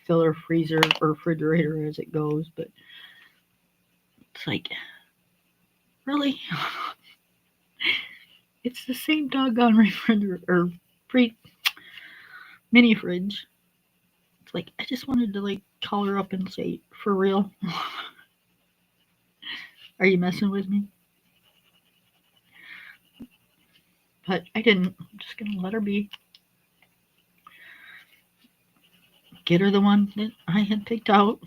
fill her freezer or refrigerator as it goes. But it's like, really, it's the same doggone refrigerator or free mini fridge. It's like I just wanted to like call her up and say, for real, are you messing with me? But I didn't. I'm just gonna let her be. Get her the one that I had picked out.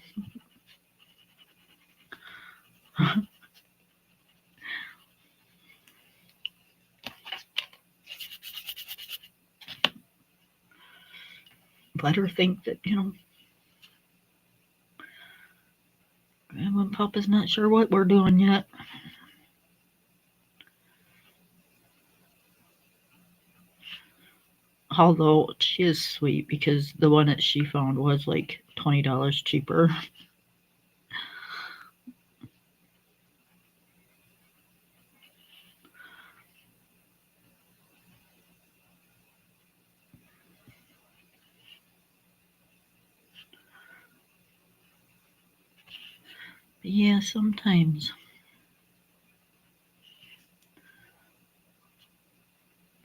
Let her think that, Grandma and Papa's not sure what we're doing yet. Although she is sweet because the one that she found was like $20 cheaper. But yeah, sometimes.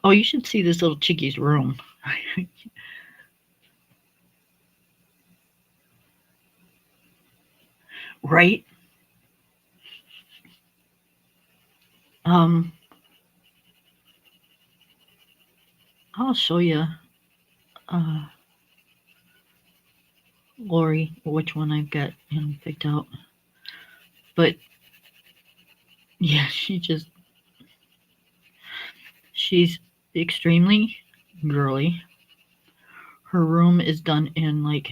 Oh, you should see this little chickie's room. Right? Um, I'll show you, uh, Lorri, which one I've got, picked out. But yeah, she's extremely girly. Her room is done in like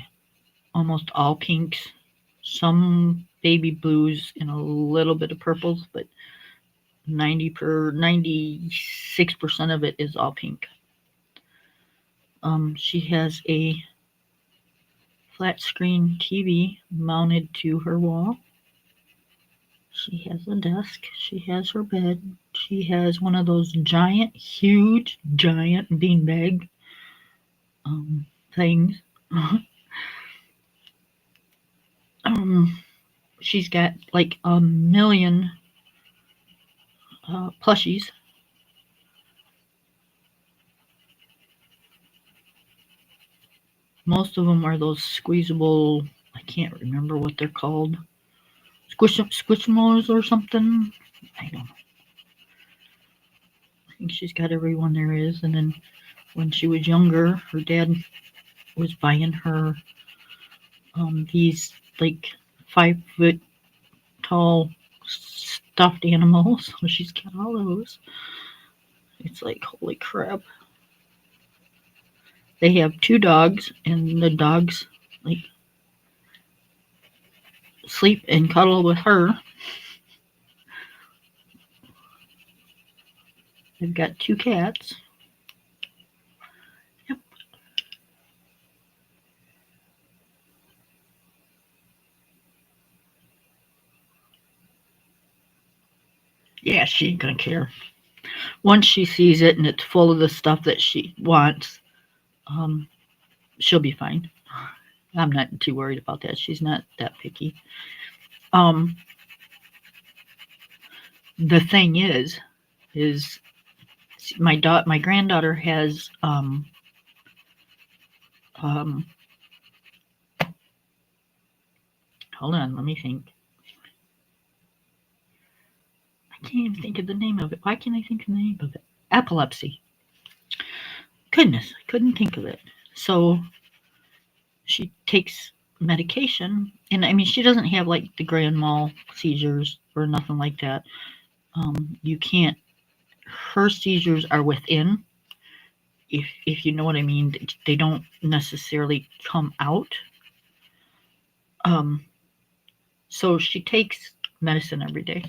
almost all pinks, some baby blues, and a little bit of purples, but 96% of it is all pink. She has a flat screen TV mounted to her wall. She has a desk. She has her bed. She has one of those huge, giant beanbag things. um, she's got like a million plushies. Most of them are those squeezable. I can't remember what they're called. Squishmallows or something. I don't know. I think she's got every one there is. And then when she was younger, her dad was buying her these like 5 foot tall stuffed animals. So she's got all those. It's like, holy crap. They have 2 dogs, and the dogs like sleep and cuddle with her. They've got 2 cats. Yep. Yeah, she ain't gonna care. Once she sees it and it's full of the stuff that she wants, she'll be fine. I'm not too worried about that. She's not that picky. Um, the thing is my granddaughter has um, hold on, let me think. I can't even think of the name of it. Why can't I think of the name of it? Epilepsy. Goodness, I couldn't think of it. So she takes medication, and I mean, she doesn't have like the grand mal seizures or nothing like that. You can't. Her seizures are within, if you know what I mean. They don't necessarily come out. Um, so she takes medicine every day,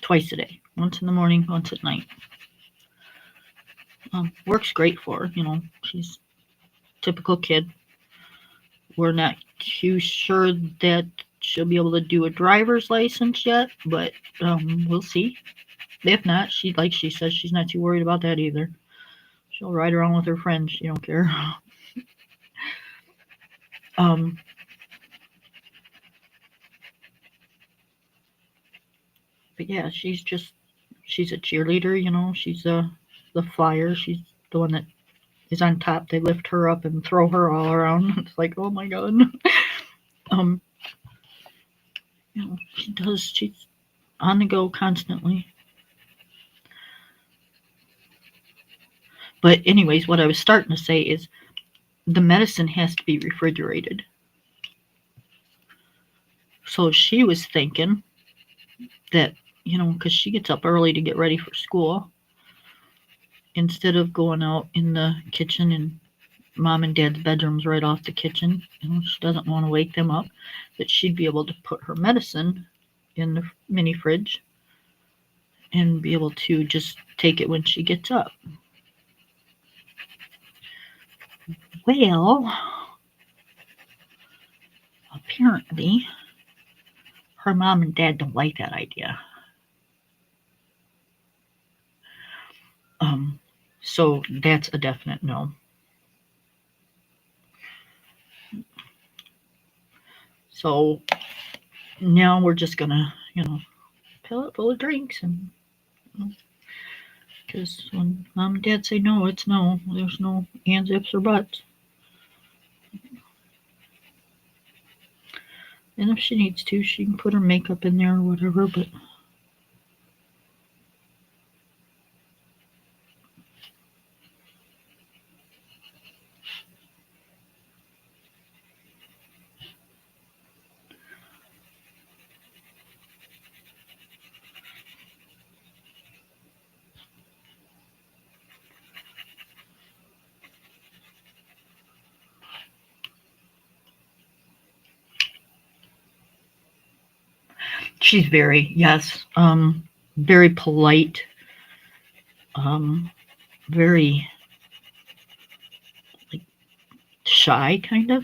twice a day, once in the morning, once at night. Works great for her. She's a typical kid. We're not too sure that she'll be able to do a driver's license yet, but we'll see. If not, like she says, she's not too worried about that either. She'll ride around with her friends. She don't care. um, but yeah, she's a cheerleader. She's the flyer. She's the one that is on top. They lift her up and throw her all around. It's like, oh my god. um, she does. She's on the go constantly. But anyways, what I was starting to say is the medicine has to be refrigerated. So she was thinking that, because she gets up early to get ready for school, instead of going out in the kitchen and mom and dad's bedroom's right off the kitchen, she doesn't want to wake them up, that she'd be able to put her medicine in the mini fridge and be able to just take it when she gets up. Well, apparently her mom and dad don't like that idea. Um, so that's a definite no. So now we're just gonna, fill it full of drinks, and because when mom and dad say no, it's no. There's no ands, ifs, or buts. And if she needs to, she can put her makeup in there or whatever. But she's very polite, um, very like shy, kind of.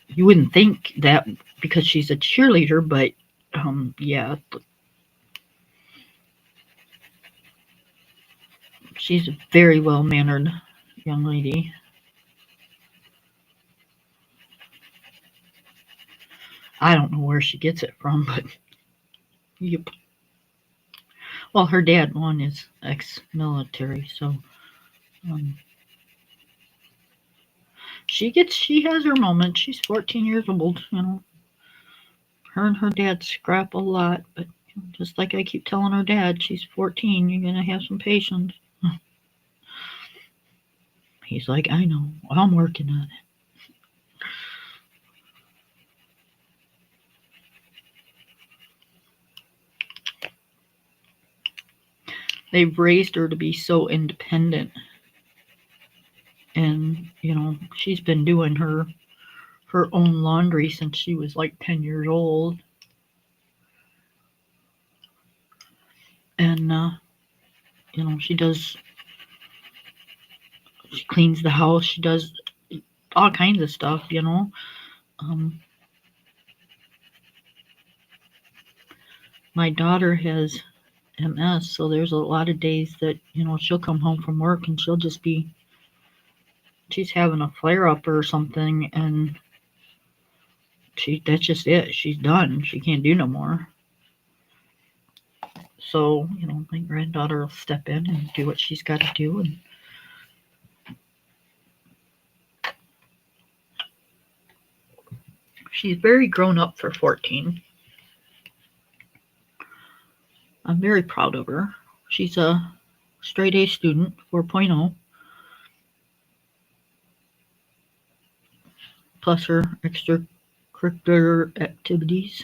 You wouldn't think that because she's a cheerleader, but yeah, she's a very well mannered young lady. I don't know where she gets it from, but yep. Well, her dad, one, is ex-military, so um, she has her moments. She's 14 years old. Her and her dad scrap a lot, but just like I keep telling her dad, she's 14. You're gonna have some patience. He's like, I know. I'm working on it. They've raised her to be so independent, and she's been doing her own laundry since she was like 10 years old, and she does. She cleans the house. She does all kinds of stuff. Um, my daughter has MS, so there's a lot of days that she'll come home from work and she's having a flare up or something, and that's just it. She's done. She can't do no more. So my granddaughter will step in and do what she's got to do, and she's very grown up for 14. I'm very proud of her. She's a straight A student, 4.0, plus her extracurricular activities.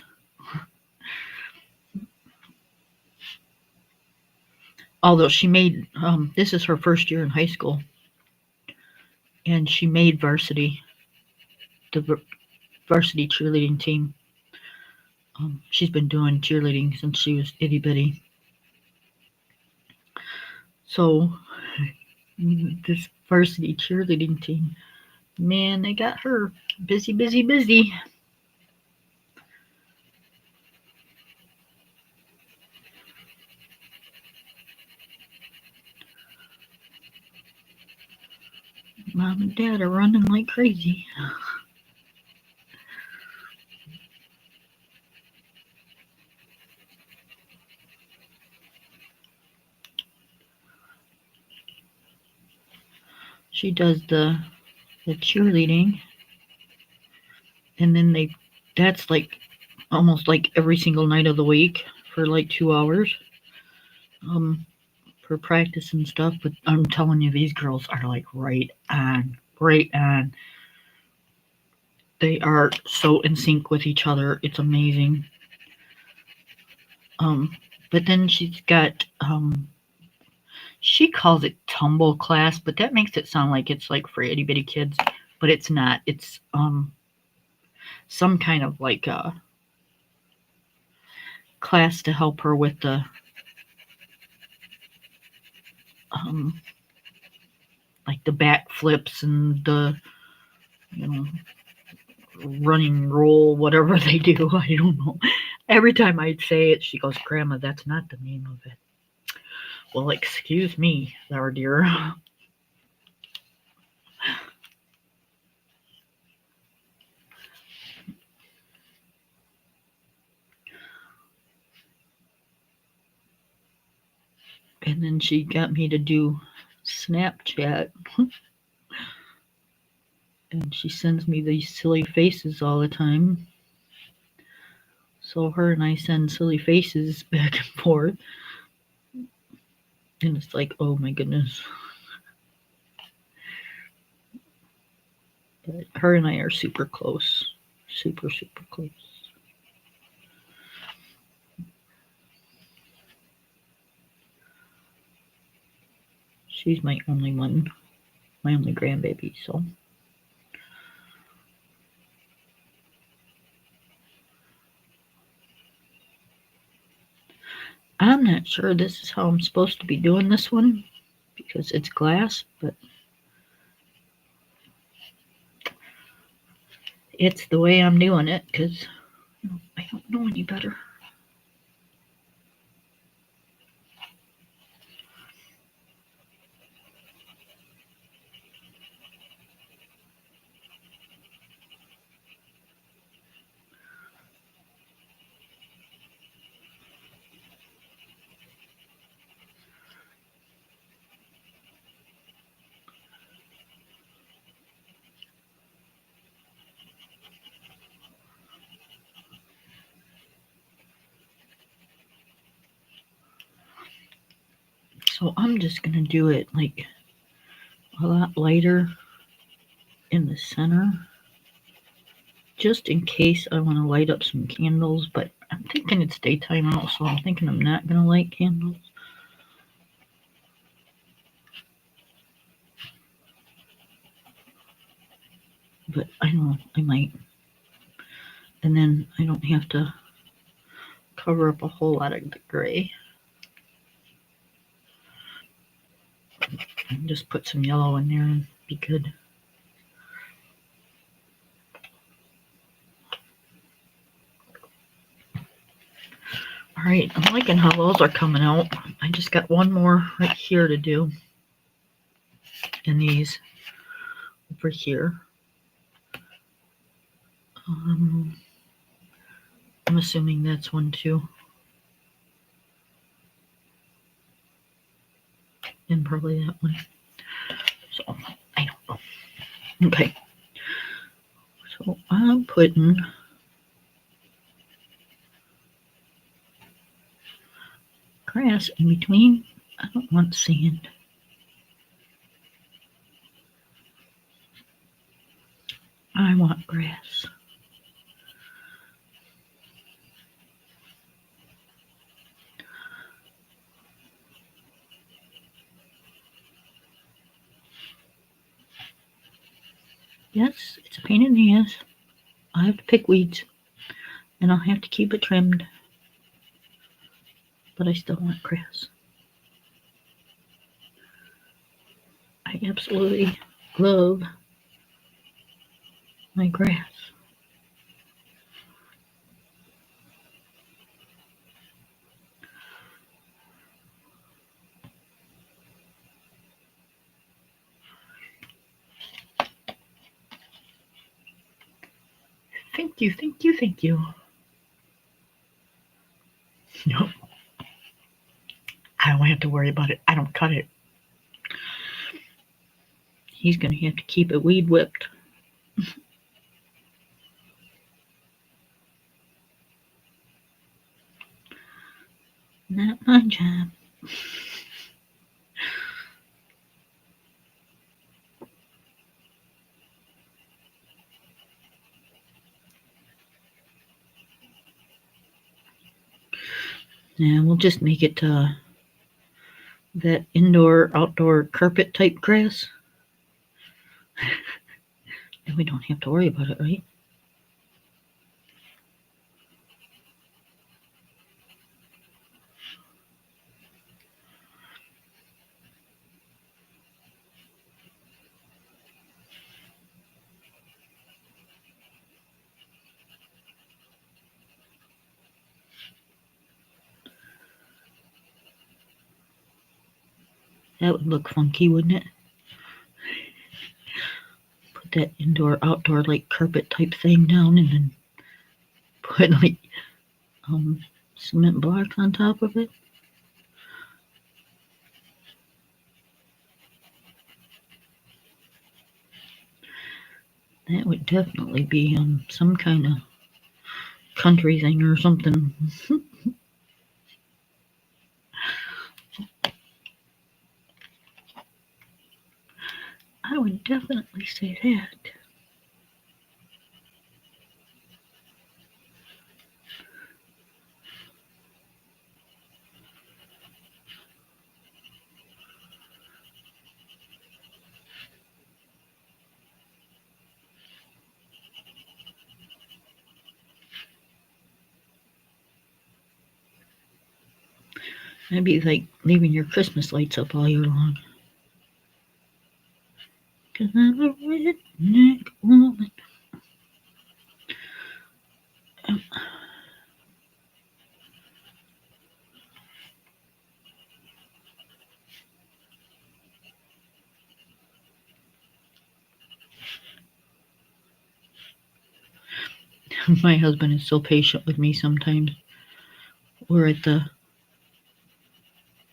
Although she made, this is her first year in high school, and she made the varsity cheerleading team. She's been doing cheerleading since she was itty bitty. So this varsity cheerleading team, man, they got her busy, busy, busy. Mom and Dad are running like crazy. She does the cheerleading, and then that's like almost like every single night of the week for like 2 hours. Um, for practice and stuff, but I'm telling you, these girls are like right on, right on. They are so in sync with each other. It's amazing. Um, but then she's got she calls it tumble class, but that makes it sound like it's like for itty bitty kids, but it's not. It's some kind of like a class to help her with the um like the back flips and the, you know, running roll, whatever they do. I don't know. Every time I'd say it, she goes, Grandma, that's not the name of it. Well, excuse me, our dear. And then she got me to do Snapchat. And she sends me these silly faces all the time. So her and I send silly faces back and forth. And it's like, oh my goodness. But her and I are super close. Super, super close. She's my only one. My only grandbaby, so. I'm not sure this is how I'm supposed to be doing this one because it's glass, but it's the way I'm doing it because I don't know any better. So I'm just going to do it like a lot lighter in the center just in case I want to light up some candles, but I'm thinking it's daytime out, so I'm thinking I'm not going to light candles. But I know I might. And then I don't have to cover up a whole lot of the gray. And just put some yellow in there and be good. Alright, I'm liking how those are coming out. I just got one more right here to do. And these over here. I'm assuming that's one too. And probably that one. So, I don't know. Okay. So, I'm putting grass in between. I don't want sand. I want grass. Yes, it's a pain in the ass. I have to pick weeds. And I'll have to keep it trimmed. But I still want grass. I absolutely love my grass. Thank you, thank you, thank you. No, I don't have to worry about it. I don't cut it. He's going to have to keep it weed whipped. Not my job. Yeah, we'll just make it that indoor-outdoor carpet type grass. And we don't have to worry about it, right? That would look funky, wouldn't it? Put that indoor outdoor like carpet type thing down and then put like cement blocks on top of it. That would definitely be some kind of country thing or something. I would definitely say that. That'd be like leaving your Christmas lights up all year long. 'Cause I'm a redneck woman. My husband is so patient with me sometimes. We're at the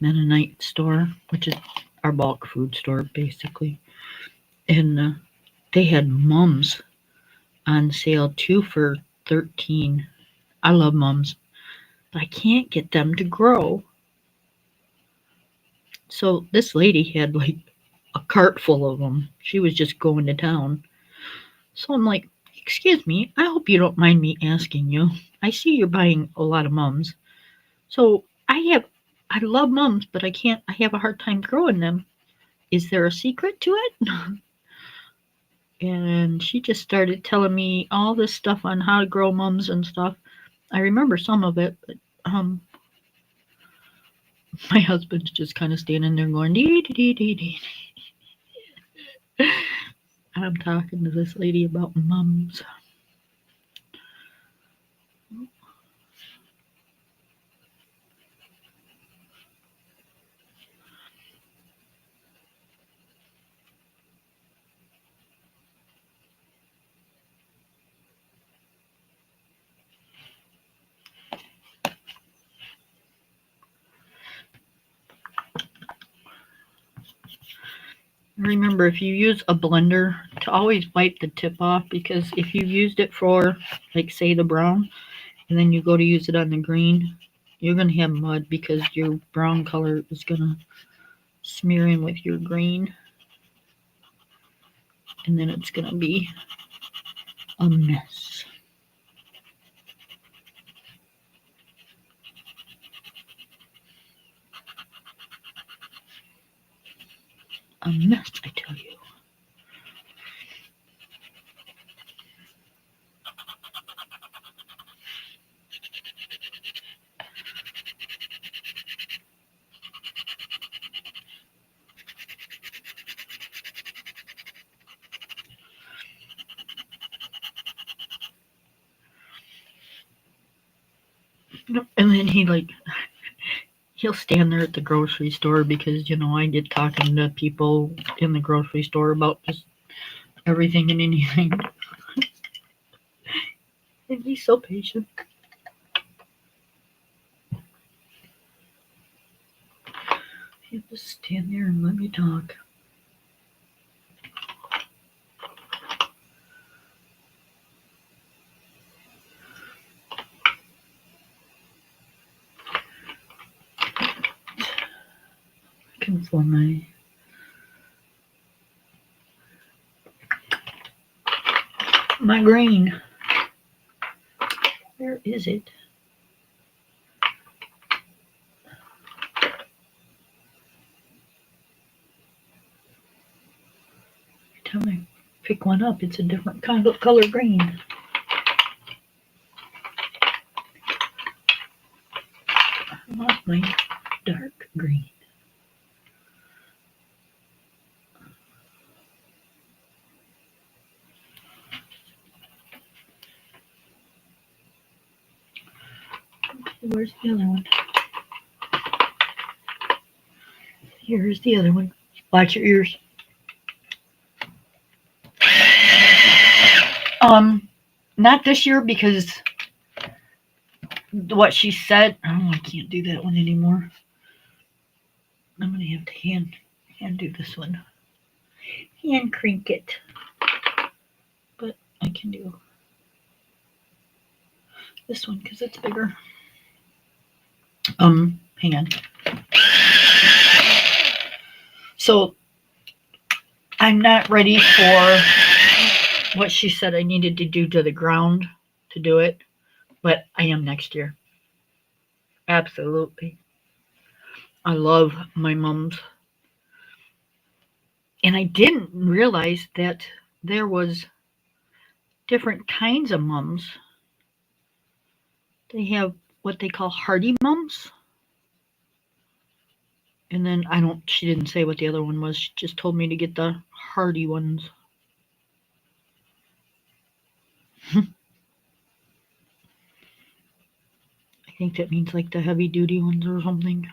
Mennonite store, which is our bulk food store basically. And they had mums on sale 2 for $13. I love mums, but I can't get them to grow. So this lady had like a cart full of them. She was just going to town. So I'm like, excuse me, I hope you don't mind me asking you. I see you're buying a lot of mums. So I love mums, but I have a hard time growing them. Is there a secret to it? And she just started telling me all this stuff on how to grow mums and stuff. I remember some of it, but my husband's just kind of standing there going dee dee dee dee dee. I'm talking to this lady about mums. Remember, if you use a blender, to always wipe the tip off, because if you used it for, like, say, the brown, and then you go to use it on the green, you're going to have mud because your brown color is going to smear in with your green, and then it's going to be a mess. A mess, I tell you. And then he'll stand there at the grocery store because, I get talking to people in the grocery store about just everything and anything. And he's so patient. He'll just stand there and let me talk. Looking for my green. Where is it? Every time I pick one up, it's a different kind of color green. I want my dark green. Where's the other one? Here's the other one. Watch your ears. Not this year because what she said. Oh, I can't do that one anymore. I'm gonna have to hand do this one. Hand crank it. But I can do this one because it's bigger. Hang on. So I'm not ready for what she said I needed to do to the ground to do it, but I am next year. Absolutely. I love my mums. And I didn't realize that there was different kinds of mums. They have what they call hardy mums. And then she didn't say what the other one was. She just told me to get the hardy ones. I think that means like the heavy duty ones or something.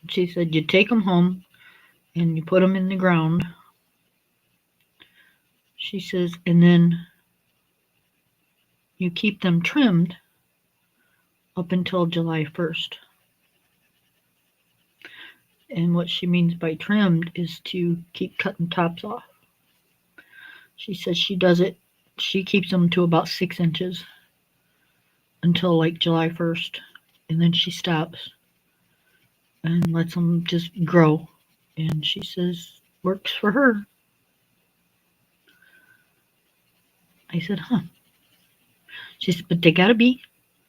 She said you take them home and you put them in the ground. She says, and then you keep them trimmed up until July 1st. And what she means by trimmed is to keep cutting tops off. She says she does it, she keeps them to about 6 inches until like July 1st. And then she stops and lets them just grow. And she says, works for her. I said, huh. She said, but they gotta be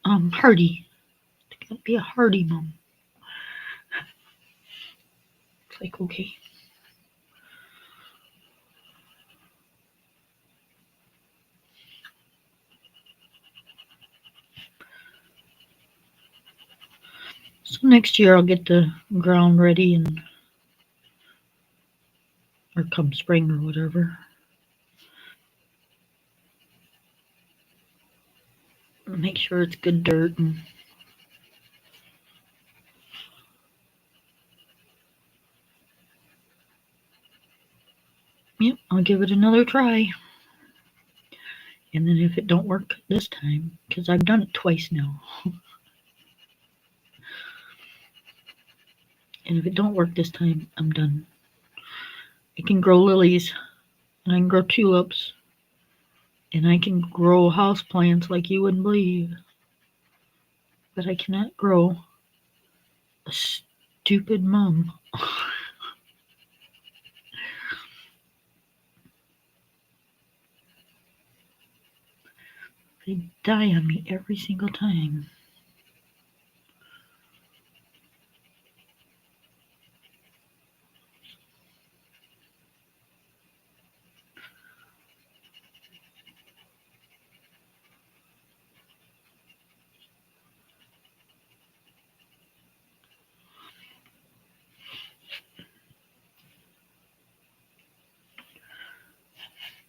hardy. They gotta be a hardy mom. It's like, okay. So next year I'll get the ground ready or come spring or whatever. Make sure it's good dirt and yep, I'll give it another try. And then if it don't work this time, because I've done it twice now. And if it don't work this time, I'm done. I can grow lilies, and I can grow tulips, and I can grow house plants like you wouldn't believe. But I cannot grow a stupid mum. They die on me every single time.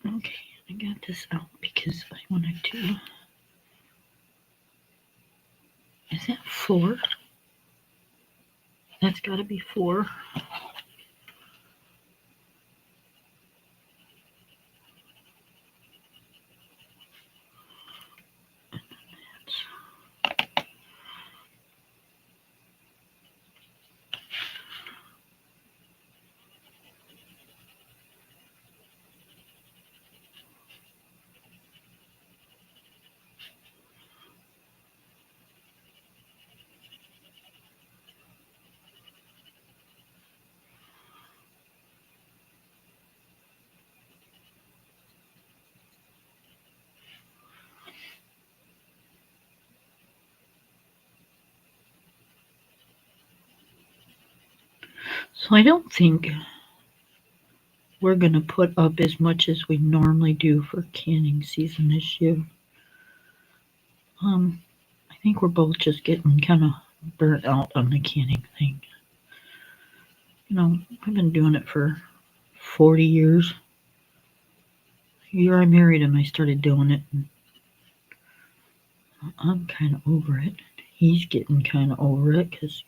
Okay, I got this out because I wanted to. Is that 4? That's got to be 4. So I don't think we're going to put up as much as we normally do for canning season this year. I think we're both just getting kind of burnt out on the canning thing. You know, I've been doing it for 40 years. The year I married him, I started doing it. And I'm kind of over it. He's getting kind of over it because,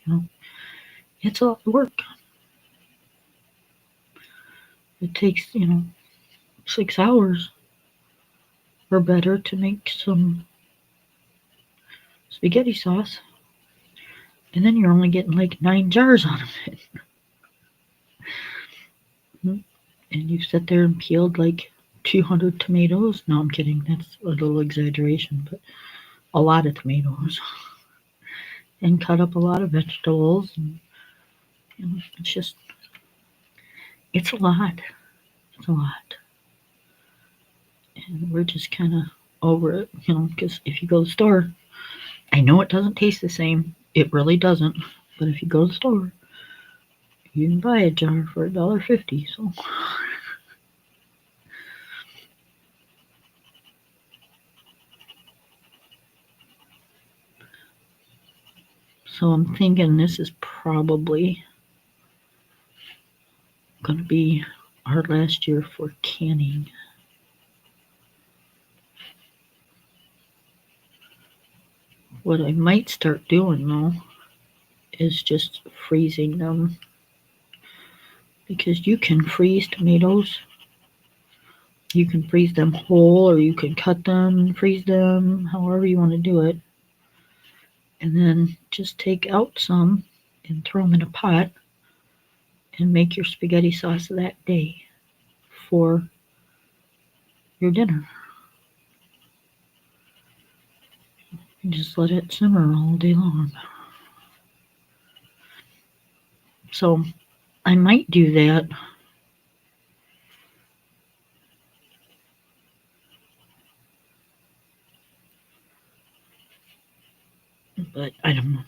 it's a lot of work. It takes, 6 hours or better to make some spaghetti sauce. And then you're only getting like 9 jars out of it. And you sit there and peeled like 200 tomatoes. No, I'm kidding. That's a little exaggeration, but a lot of tomatoes. And cut up a lot of vegetables. And, it's just, it's a lot. It's a lot. And we're just kind of over it, because if you go to the store, I know it doesn't taste the same. It really doesn't. But if you go to the store, you can buy a jar for $1.50. So I'm thinking this is probably going to be our last year for canning. What I might start doing though is just freezing them, because you can freeze tomatoes. You can freeze them whole, or you can cut them and freeze them, however you want to do it. And then just take out some and throw them in a pot and make your spaghetti sauce that day for your dinner. And just let it simmer all day long. So I might do that. But I don't know.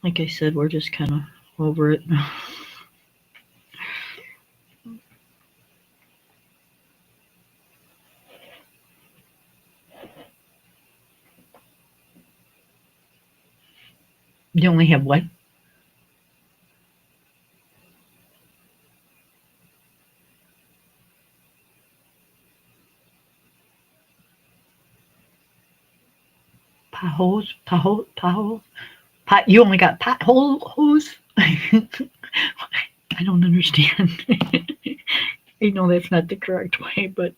Like I said, we're just kind of over it. You only have what? Potholes? You only got potholes? I don't understand. I know that's not the correct way, but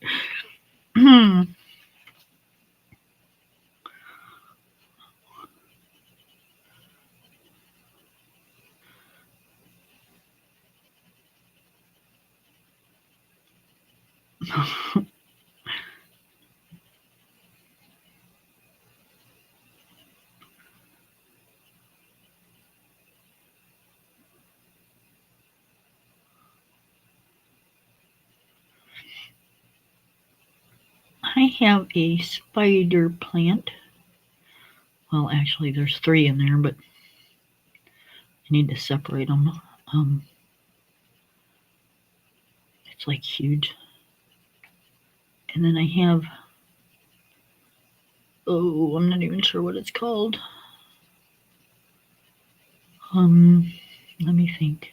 I have a spider plant. Well, actually, there's 3 in there, but I need to separate them. It's like huge. And then I have, I'm not even sure what it's called. Let me think.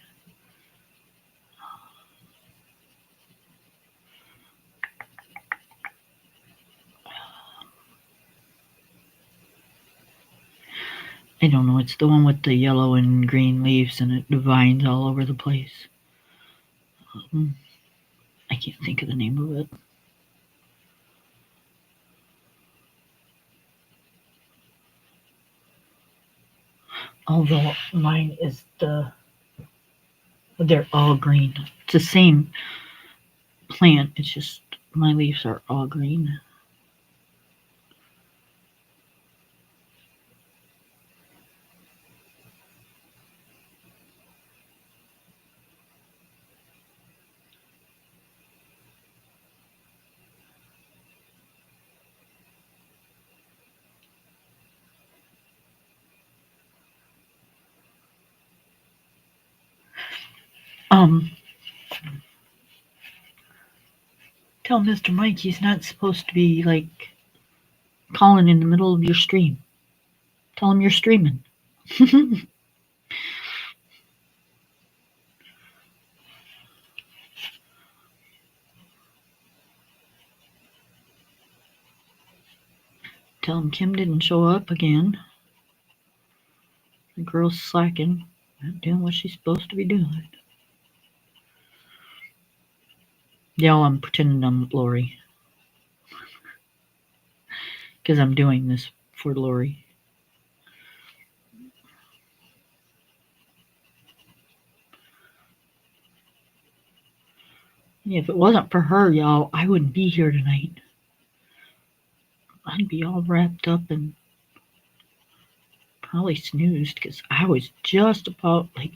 I don't know. It's the one with the yellow and green leaves and it vines all over the place. I can't think of the name of it. Although mine is they're all green. It's the same plant. It's just my leaves are all green. Um, Tell Mr. Mike he's not supposed to be like calling in the middle of your stream. Tell him you're streaming. Tell him Kim didn't show up again. The girl's slacking, not doing what she's supposed to be doing. Yeah, I'm pretending I'm Lorri. Because I'm doing this for Lorri. If it wasn't for her, y'all, I wouldn't be here tonight. I'd be all wrapped up and probably snoozed because I was just about like,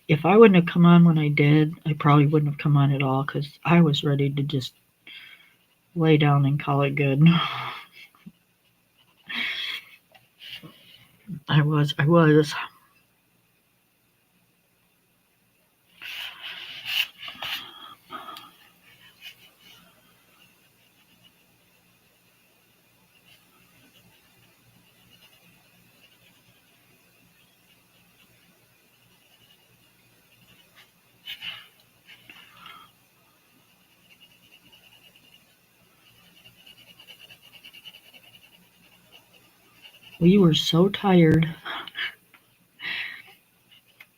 if I wouldn't have come on when I did, I probably wouldn't have come on at all because I was ready to just lay down and call it good. I was. We were so tired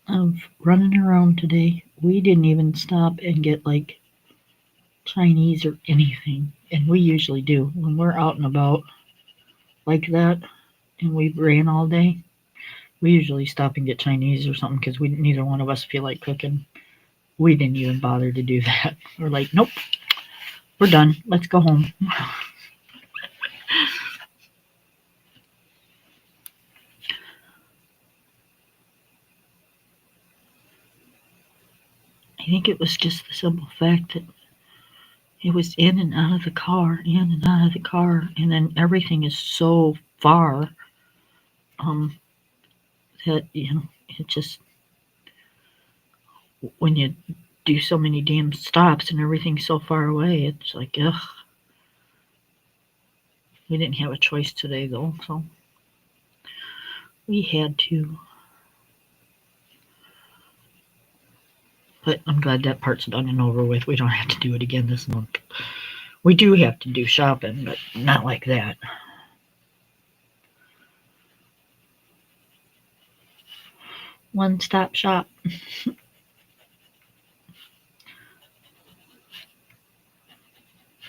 of running around today. We didn't even stop and get like Chinese or anything. And we usually do when we're out and about like that and we ran all day. We usually stop and get Chinese or something because we neither one of us feel like cooking. We didn't even bother to do that. We're like, nope, we're done. Let's go home. I think it was just the simple fact that it was in and out of the car, in and out of the car, and then everything is so far that it just when you do so many damn stops and everything's so far away, it's like ugh. We didn't have a choice today though, so we had to. But I'm glad that part's done and over with. We don't have to do it again this month. We do have to do shopping, but not like that. One-stop shop.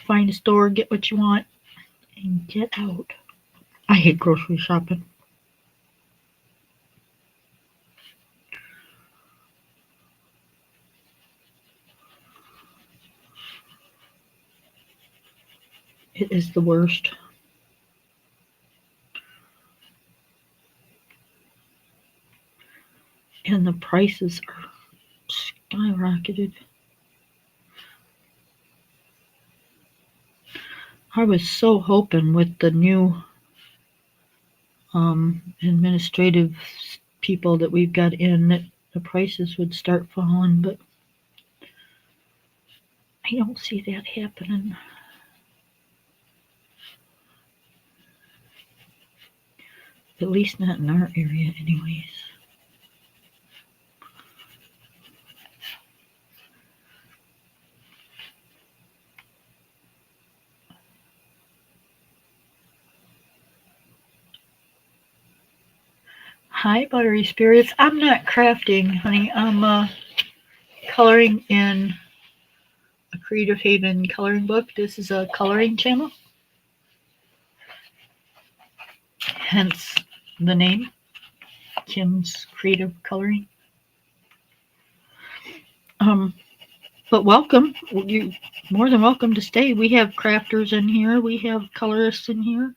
Find a store, get what you want, and get out. I hate grocery shopping. It is the worst. And the prices are skyrocketed. I was so hoping with the new administrative people that we've got in that the prices would start falling, but I don't see that happening. At least not in our area, anyways. Hi, Buttery Spirits. I'm not crafting, honey. I'm coloring in a Creative Haven coloring book. This is a coloring channel, hence the name, Kim's Creative Coloring. But welcome. You're more than welcome to stay. We have crafters in here. We have colorists in here.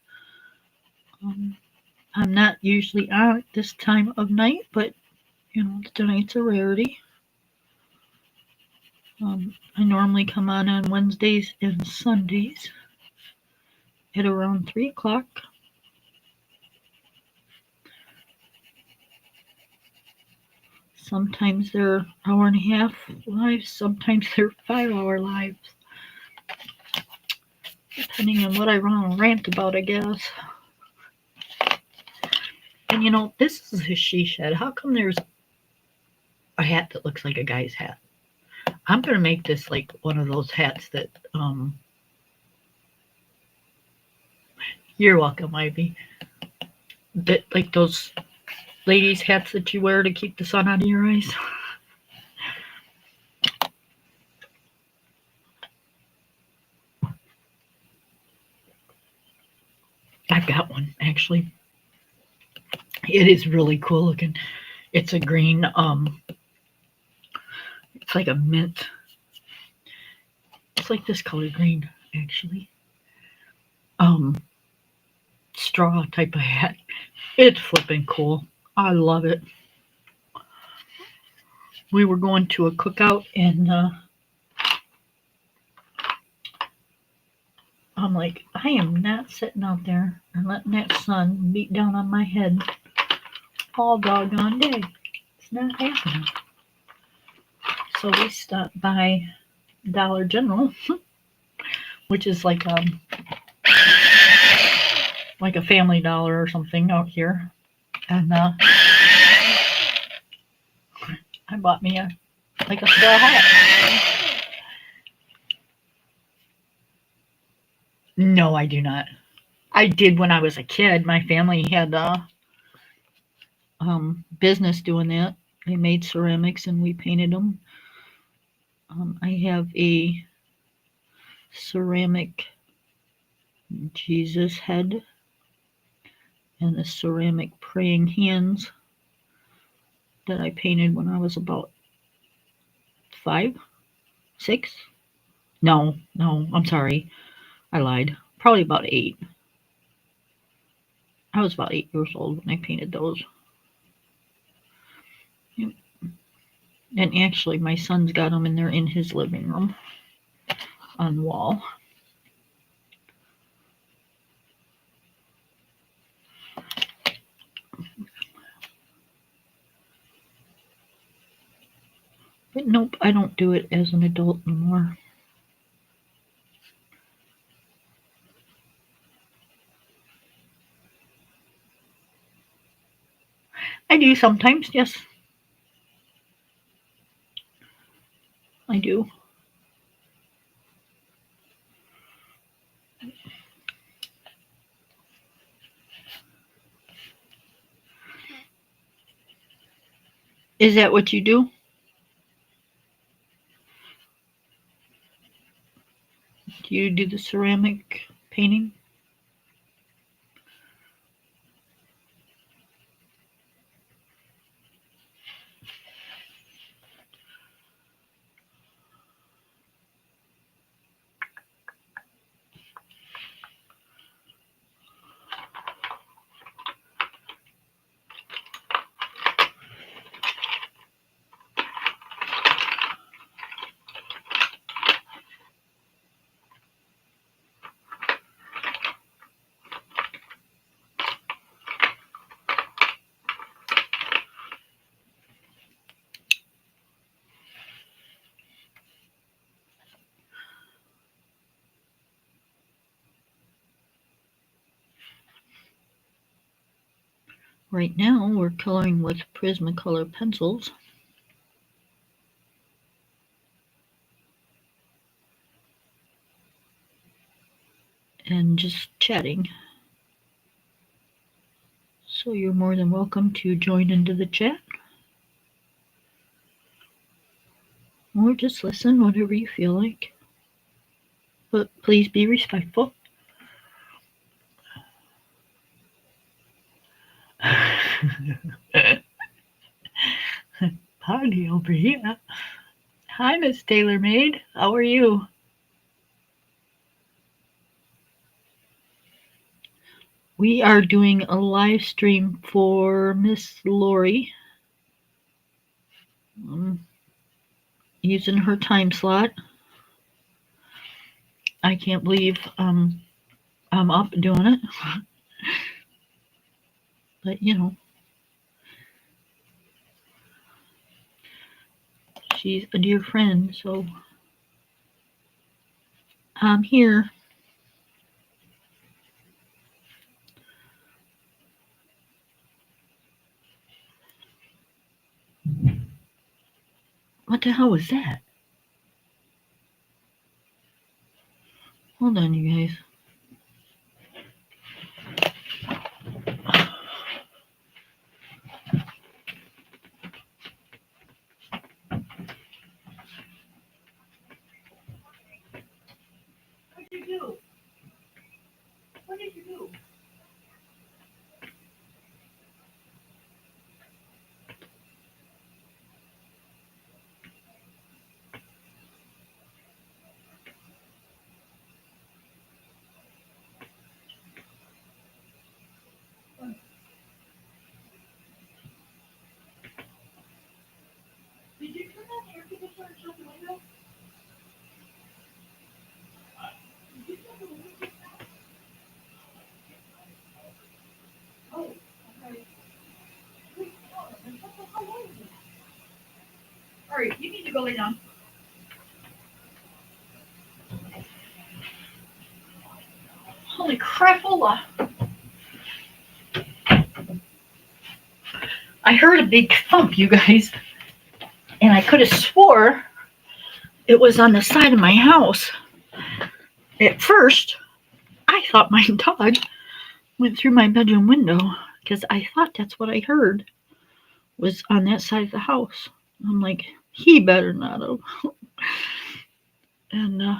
I'm not usually on at this time of night, but tonight's a rarity. I normally come on Wednesdays and Sundays at around 3 o'clock. Sometimes they're hour and a half lives, sometimes they're 5-hour lives. Depending on what I want to rant about, I guess. And this is a she shed. How come there's a hat that looks like a guy's hat? I'm going to make this like one of those hats that, You're welcome, Ivy. Bit like those ladies' hats that you wear to keep the sun out of your eyes. I've got one actually. It is really cool looking. It's a green, it's like a mint. It's like this color green actually. Um, Straw type of hat. It's flipping cool. I love it. We were going to a cookout and I'm like, I am not sitting out there and letting that sun beat down on my head all doggone day. It's not happening. So we stopped by Dollar General, which is like a Family Dollar or something out here, and I bought me a straw hat. No, I do not. I did when I was a kid. My family had business doing that. They made ceramics and we painted them. I have a ceramic Jesus head and the ceramic praying hands that I painted when I was about 5, 6. No, no, I'm sorry. I lied. Probably about 8. I was about 8 years old when I painted those. Yep. And actually, my son's got them and they're in his living room on the wall. But nope, I don't do it as an adult anymore. I do sometimes, yes. I do. Is that what you do? Do you do the ceramic painting? Right now, we're coloring with Prismacolor pencils. And just chatting. So you're more than welcome to join into the chat. Or just listen, whatever you feel like. But please be respectful. Party over here. Hi, Miss Taylor Maid. How are you? We are doing a live stream for Miss Lorri. Using her time slot. I can't believe I'm up doing it. But you know, she's a dear friend, so I'm here. What the hell was that? Hold on, you guys. All right, you need to go lay down. Holy crapola. I heard a big thump, you guys, and I could have swore it was on the side of my house. At first, I thought my dog went through my bedroom window because I thought that's what I heard was on that side of the house. I'm like, he better not have. And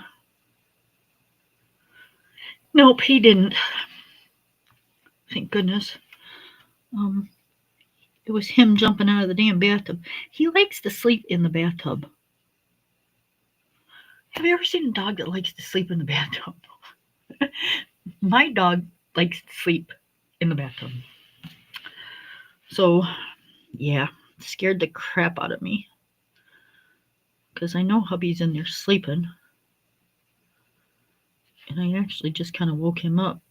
nope, he didn't. Thank goodness. Um, it was him jumping out of the damn bathtub. He likes to sleep in the bathtub. Have you ever seen a dog that likes to sleep in the bathtub? My dog likes to sleep in the bathtub. So, yeah, scared the crap out of me. Because I know hubby's in there sleeping. And I actually just kind of woke him up.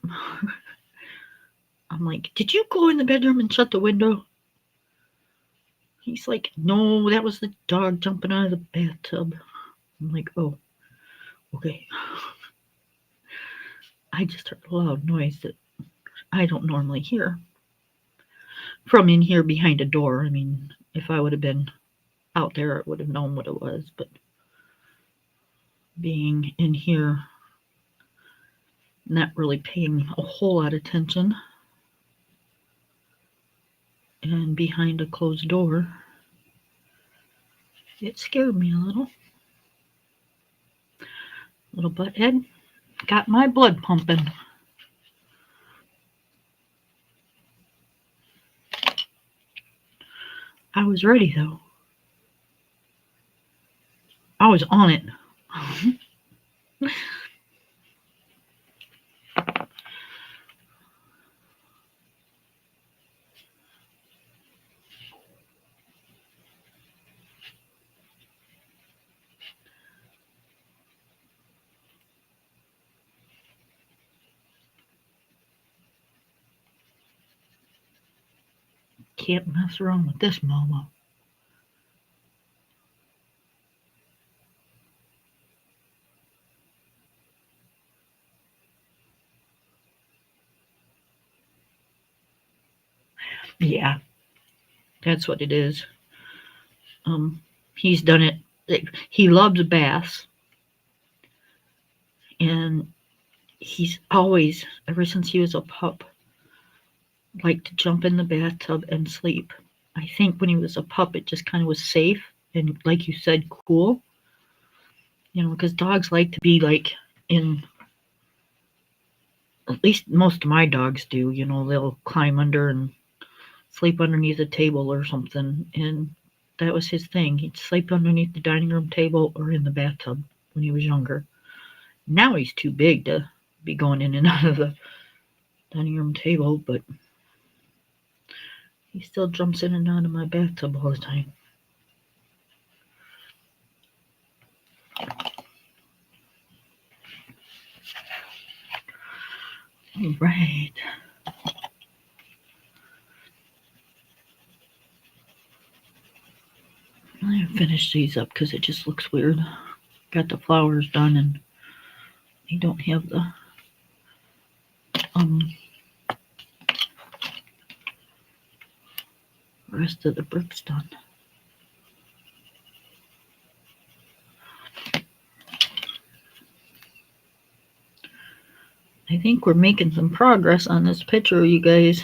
I'm like, did you go in the bedroom and shut the window? He's like, no, that was the dog jumping out of the bathtub. I'm like, oh, okay. I just heard a loud noise that I don't normally hear from in here behind a door. I mean, if I would have been out there, I would have known what it was. But being in here, not really paying a whole lot of attention, and behind a closed door, it scared me a little. Little butthead got my blood pumping. I was ready though. I was on it. Can't mess around with this mama. Yeah, that's what it is. He's done it. He loves baths, and he's always, ever since he was a pup, liked to jump in the bathtub and sleep. I think when he was a pup, it just kind of was safe and, like you said, cool. You know, because dogs like to be like in. At least most of my dogs do. You know, they'll climb under and sleep underneath a table or something, and that was his thing. He'd sleep underneath the dining room table or in the bathtub when he was younger. Now he's too big to be going in and out of the dining room table, but he still jumps in and out of my bathtub all the time. All right. I finished these up because it just looks weird. Got the flowers done and they don't have the rest of the bricks done. I think we're making some progress on this picture, you guys.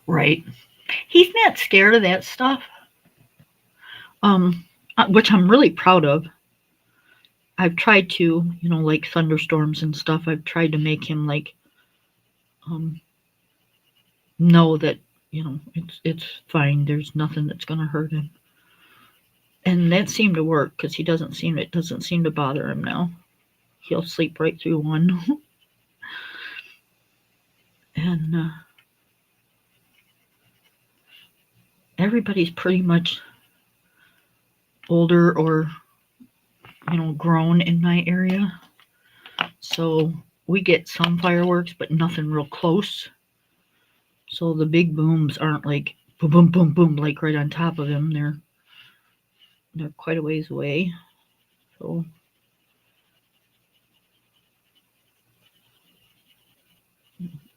Right. He's not scared of that stuff. which I'm really proud of. I've tried to, like thunderstorms and stuff. I've tried to make him like um, know that it's fine. There's nothing that's gonna hurt him, and that seemed to work because it doesn't seem to bother him now. He'll sleep right through one, and everybody's pretty much older or grown in my area, so we get some fireworks, but nothing real close. So the big booms aren't like boom, boom, boom, boom, like right on top of him. They're quite a ways away. So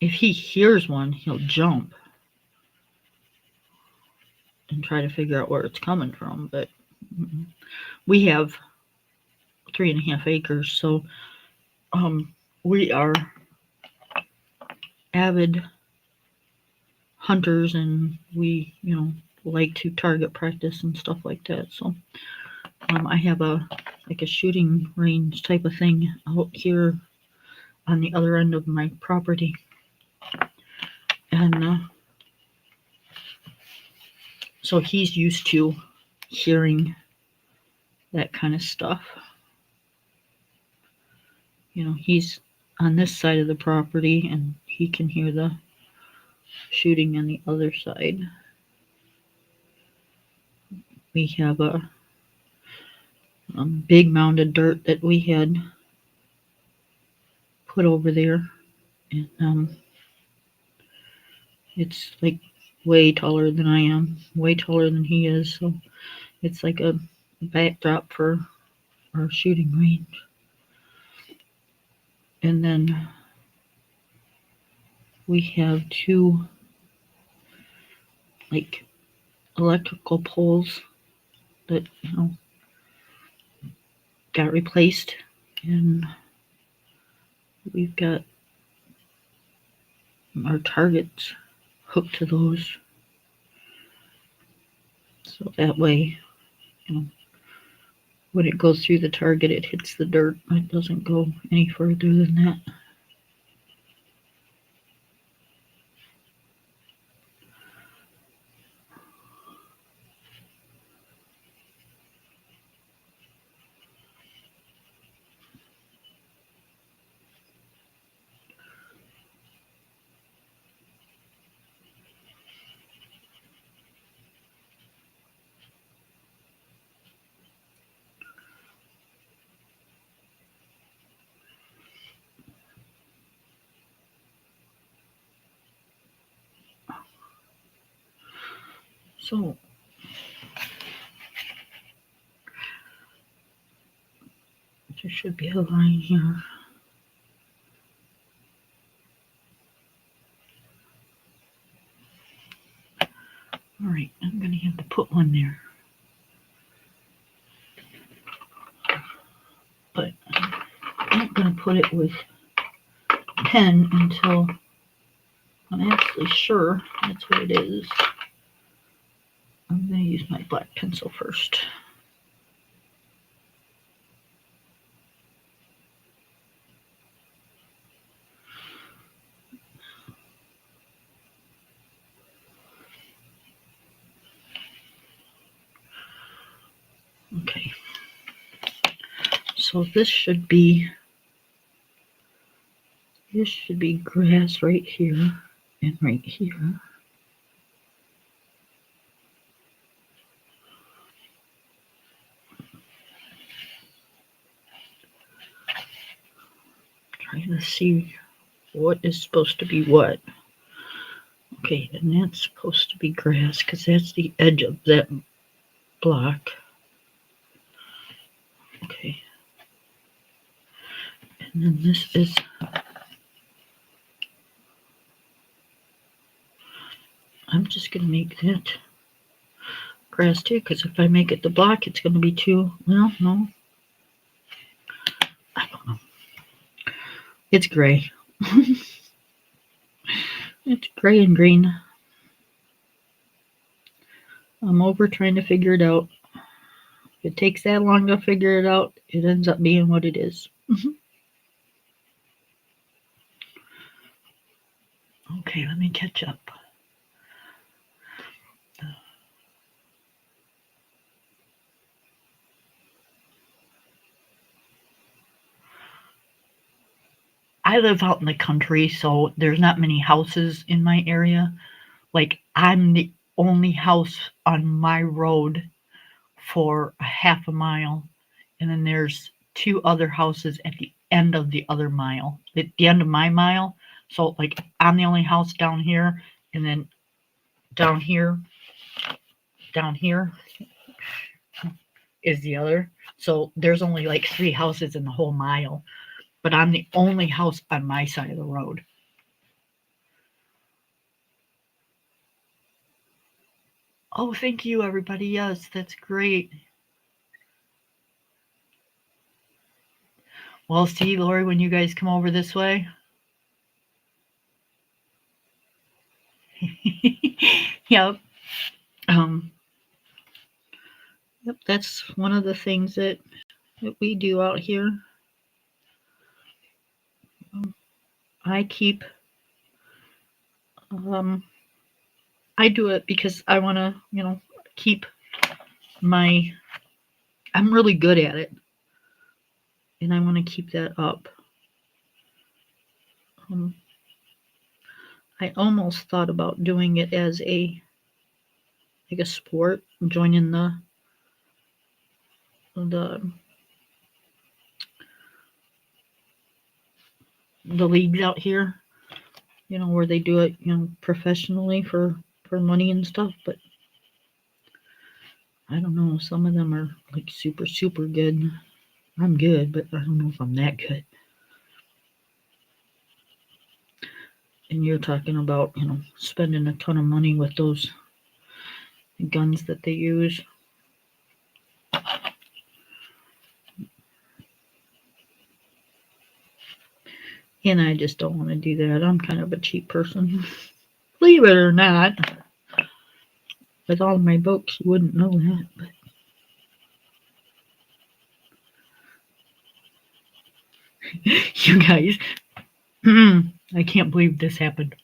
if he hears one, he'll jump and try to figure out where it's coming from. But we have 3.5 acres, so we are avid hunters, and we like to target practice and stuff like that. So I have a shooting range type of thing out here on the other end of my property, and so he's used to hearing that kind of stuff. He's on this side of the property, and he can hear the shooting on the other side. We have a big mound of dirt that we had put over there, and it's like way taller than I am, way taller than he is, so it's like a backdrop for our shooting range. And then we have two like electrical poles that got replaced, and we've got our targets hooked to those, so that way when it goes through the target, it hits the dirt. It doesn't go any further than that. So there should be a line here. Alright, I'm going to have to put one there. But I'm not going to put it with pen until I'm actually sure that's what it is. I'm going to use my black pencil first. Okay. So this should be grass right here and right here. Trying to see what is supposed to be what. Okay, and that's supposed to be grass because that's the edge of that block. Okay. And then this is I'm just going to make that grass too, because if I make it the block, it's going to be too, well, no. I don't know. It's gray. It's gray and green. I'm over trying to figure it out. If it takes that long to figure it out, it ends up being what it is. Okay, let me catch up. I live out in the country, so there's not many houses in my area. Like, I'm the only house on my road for a half a mile, and then there's two other houses at the end of the other mile, at the end of my mile. So, like, I'm the only house down here, and then down here, down here is the other. So, there's only like three houses in the whole mile, but I'm the only house on my side of the road. Oh, thank you, everybody. Yes, that's great. Well, see, Lori, when you guys come over this way. Yep. Um, yep, that's one of the things that we do out here. I keep, um, I do it because I want to, keep my, I'm really good at it, and I want to keep that up. Um, I almost thought about doing it as like a sport, joining the the leagues out here, where they do it, professionally for money and stuff. But I don't know. Some of them are like super super good. I'm good, but I don't know if I'm that good. And you're talking about, spending a ton of money with those guns that they use. And I just don't want to do that. I'm kind of a cheap person. Believe it or not. With all my books, you wouldn't know that. But you guys, I can't believe this happened.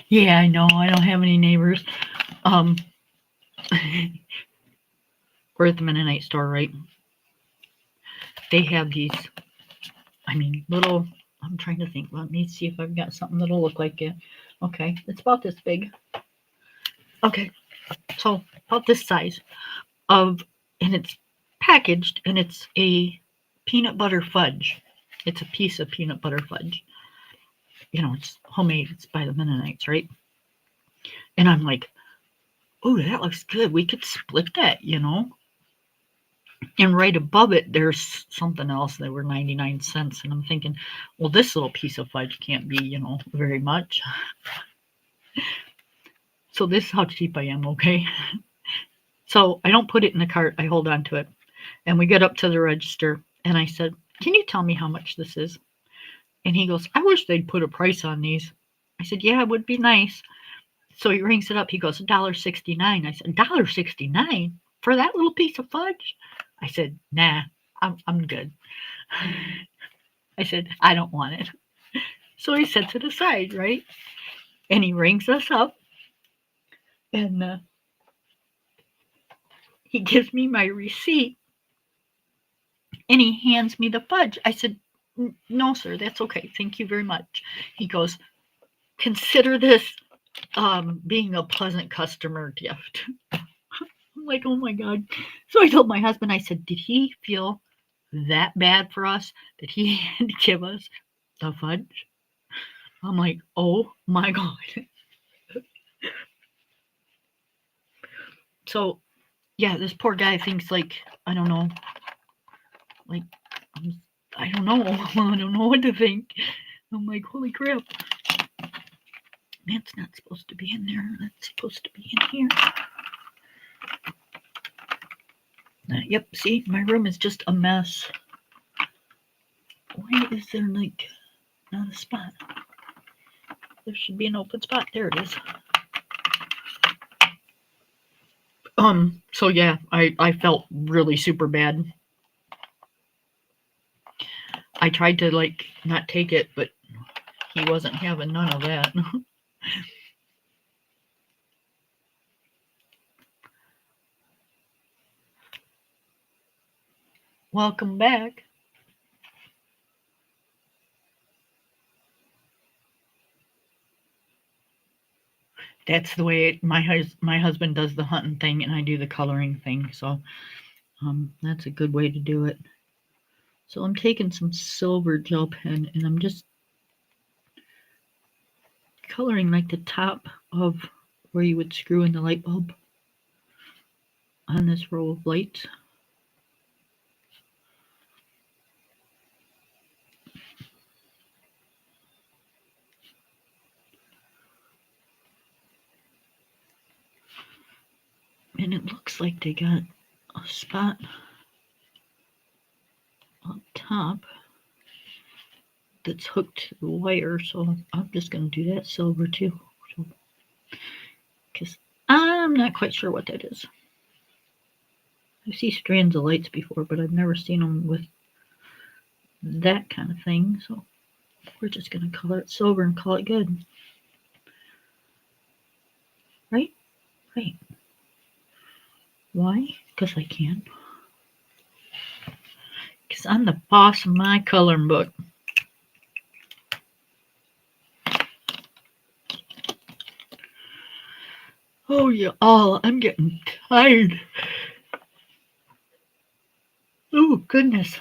Yeah, I know. I don't have any neighbors. Um, we're at the Mennonite store, right? They have these, little, I'm trying to think. Let me see if I've got something that'll look like it. Okay, it's about this big. Okay, so about this size and it's packaged, and it's a peanut butter fudge. It's a piece of peanut butter fudge. It's homemade. It's by the Mennonites, right? And I'm like, oh, that looks good. We could split that. And right above it, there's something else that were 99 cents. And I'm thinking, well, this little piece of fudge can't be, very much. So this is how cheap I am, okay? So I don't put it in the cart. I hold on to it. And we get up to the register, and I said, can you tell me how much this is? And he goes, I wish they'd put a price on these. I said, yeah, it would be nice. So he rings it up. He goes, $1.69. I said, $1.69 for that little piece of fudge? I said, nah, I'm good. I said, I don't want it. So he sets it aside, right? And he rings us up, and he gives me my receipt, and he hands me the fudge. I said, no, sir, that's okay. Thank you very much. He goes, consider this being a pleasant customer gift. I'm like, oh my God. So I told my husband, I said, did he feel that bad for us that he had to give us the fudge? I'm like, oh my God. So, yeah, this poor guy thinks, like, I don't know, like, I don't know. I don't know what to think. I'm like, holy crap. That's not supposed to be in there. That's supposed to be in here. Yep, see, my room is just a mess. Why is there, like, not a spot? There should be an open spot. There it is. So yeah, I felt really super bad. I tried to like not take it, but he wasn't having none of that. Welcome back. That's the way my husband does the hunting thing, and I do the coloring thing. So that's a good way to do it. So I'm taking some silver gel pen, and I'm just coloring like the top of where you would screw in the light bulb on this row of lights. And it looks like they got a spot up top that's hooked to the wire, so I'm just going to do that silver too, because I'm not quite sure what that is. I see strands of lights before, but I've never seen them with that kind of thing, so we're just going to color it silver and call it good. Right? Right. Why? Because I can. Because I'm the boss of my coloring book. Oh, yeah. Oh, I'm getting tired. Oh, goodness.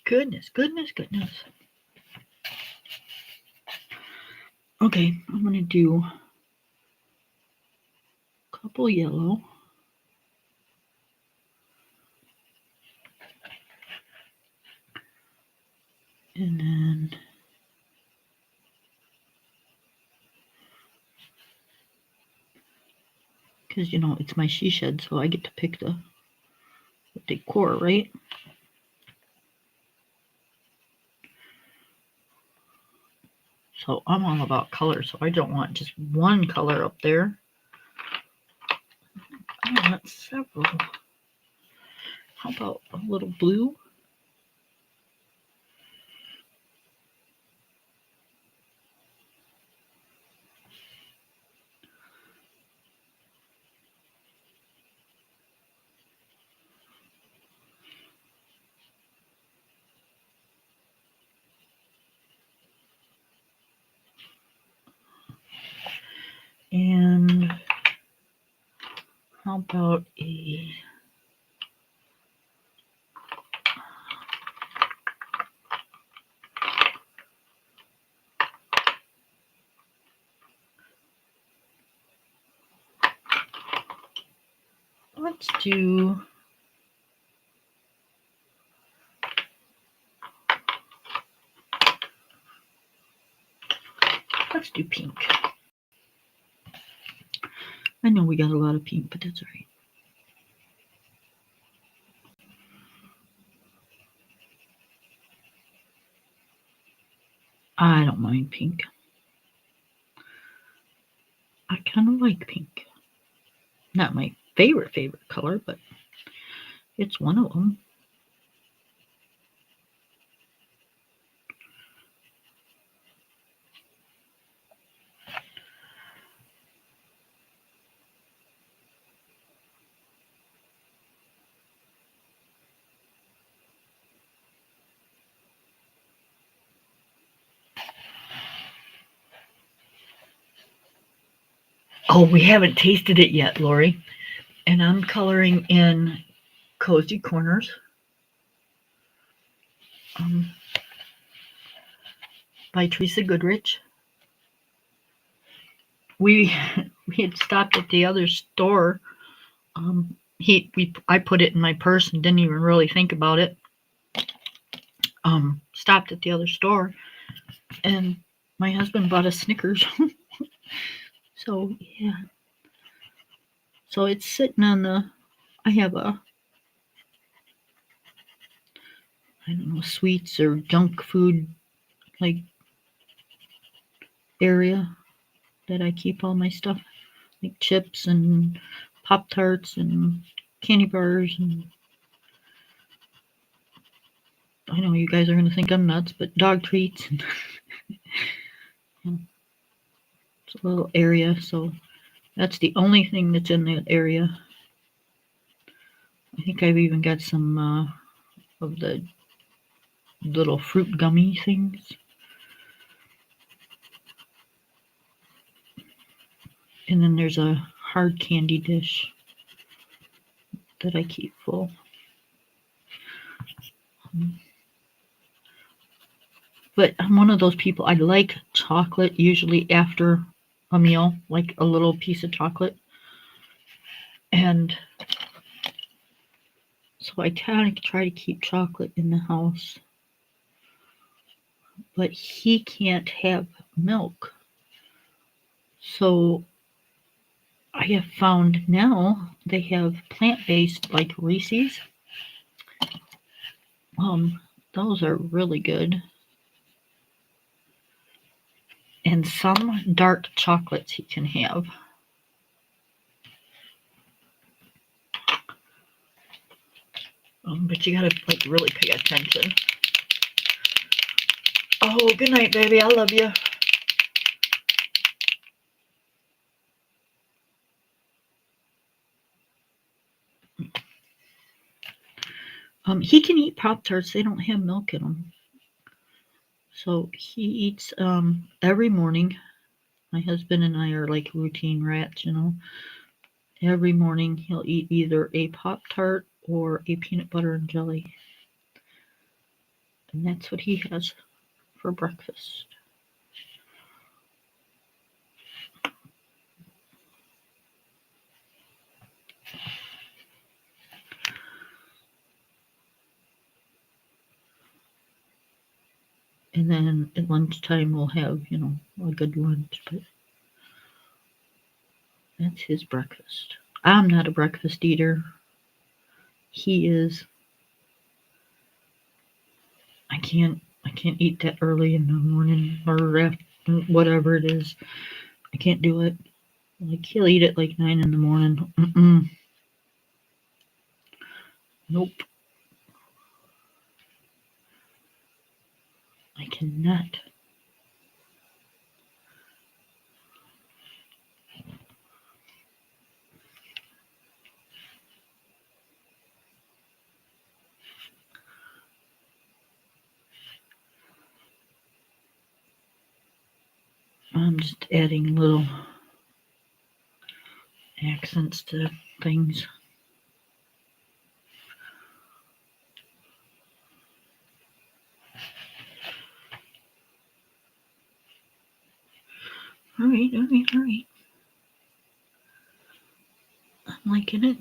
Goodness. Okay, I'm going to do a couple yellow. And then because it's my she shed, so I get to pick the decor, right? So I'm all about color, so I don't want just one color up there. I want several. How about a little blue? And how about a let's do pink. I know we got a lot of pink, but that's all right. I don't mind pink. I kind of like pink. Not my favorite color, but it's one of them. Oh, we haven't tasted it yet, Lori. And I'm coloring in Cozy Corners. By Teresa Goodrich. We had stopped at the other store. I put it in my purse and didn't even really think about it. Stopped at the other store, and my husband bought us Snickers. So yeah. So it's sitting on the. I have a. I don't know, sweets or junk food like area that I keep all my stuff. like chips and Pop-Tarts and candy bars. And I know you guys are going to think I'm nuts, but dog treats. And it's a little area, so that's the only thing that's in that area. I think I've even got some of the little fruit gummy things. And then there's a hard candy dish that I keep full. But I'm one of those people, I like chocolate usually after a meal, like a little piece of chocolate. And so I try to keep chocolate in the house. But he can't have milk. So I have found now they have plant-based like Reese's. Those are really good. And some dark chocolates he can have. But you gotta like really pay attention. Oh, good night, baby. I love you. He can eat Pop-Tarts. They don't have milk in them. So he eats every morning. My husband and I are like routine rats, you know. Every morning he'll eat either a Pop-Tart or a peanut butter and jelly. And that's what he has for breakfast. And then at lunchtime we'll have, you know, a good lunch, but that's his breakfast. I'm not a breakfast eater. He is. I can't eat that early in the morning or after, whatever it is. I can't do it. Like he'll eat at like 9 in the morning. Nope. I cannot. I'm just adding little accents to things. All right. I'm liking it.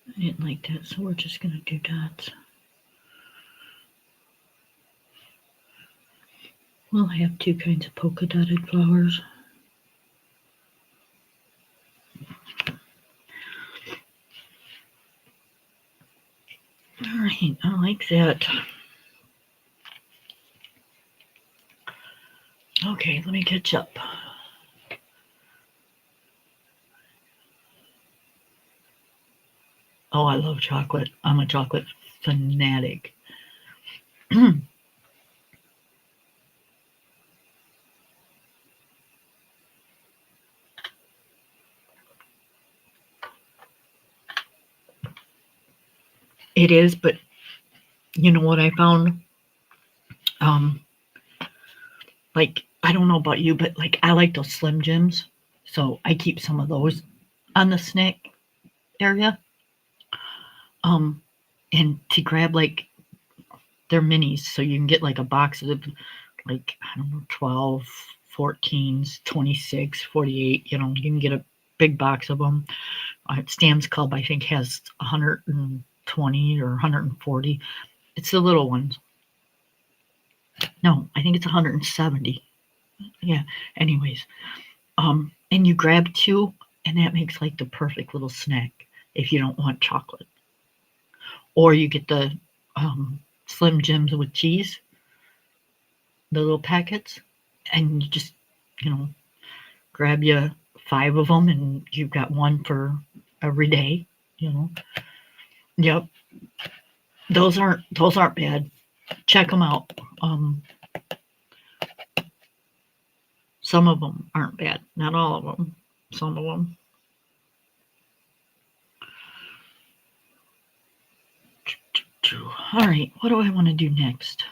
I didn't like that, so we're just going to do dots. We'll have two kinds of polka dotted flowers. All right, I like that. Okay, let me catch up. Oh, I love chocolate. I'm a chocolate fanatic. It is, but you know what I found? Like, I don't know about you, but like I like those Slim Jims. So I keep some of those on the snack area. And to grab like they're minis, so you can get like a box of like, I don't know, 12, 14s, 26, 48, you know, you can get a big box of them. Sam's Club, I think, has 120 or 140. It's the little ones. No, I think it's 170. Yeah. Anyways, and you grab two, and that makes like the perfect little snack if you don't want chocolate. Or you get the Slim Jims with cheese, the little packets, and you just, you know, grab you 5 of them, and you've got one for every day. You know. Yep. Those aren't bad. Check them out. Some of them aren't bad. Not all of them. Some of them. All right. What do I want to do next?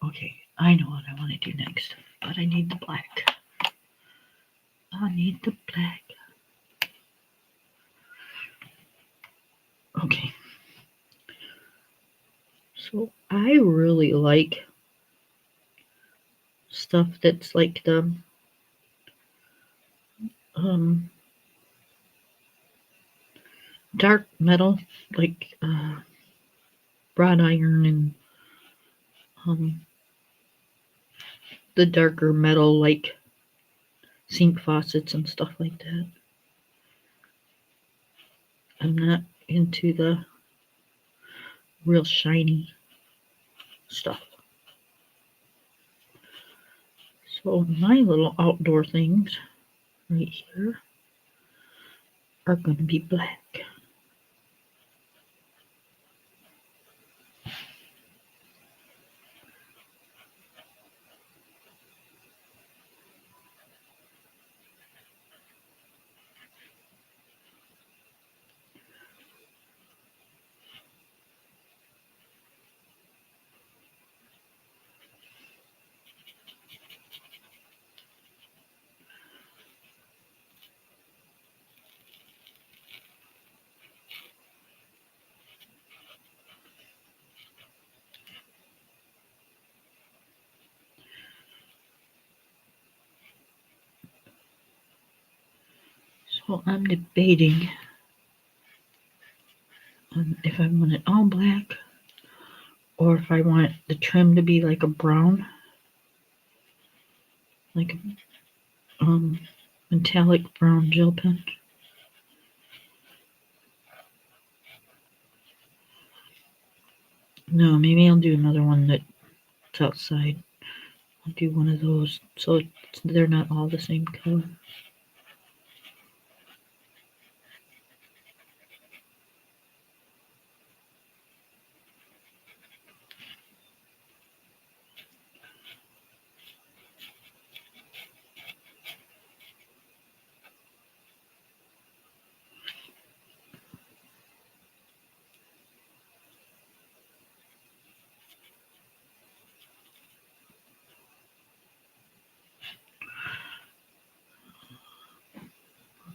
Okay, I know what I want to do next, but I need the black. I need the black. Okay. So I really like stuff that's like the dark metal, like wrought iron and the darker metal, like sink faucets and stuff like that. I'm not into the real shiny stuff. So my little outdoor things right here are going to be black. So I'm debating on if I want it all black or if I want the trim to be like a brown, like a metallic brown gel pen. No, maybe I'll do another one that's outside. I'll do one of those so they're not all the same color.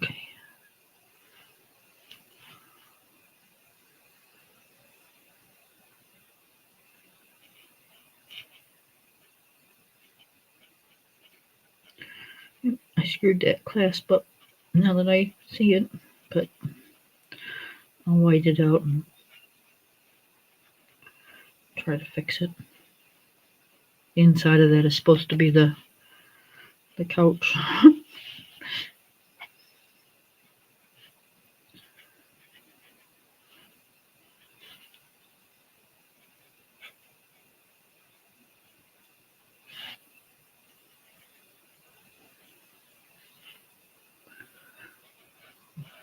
Okay. I screwed that clasp up now that I see it, but I'll white it out and try to fix it. The inside of that is supposed to be the couch.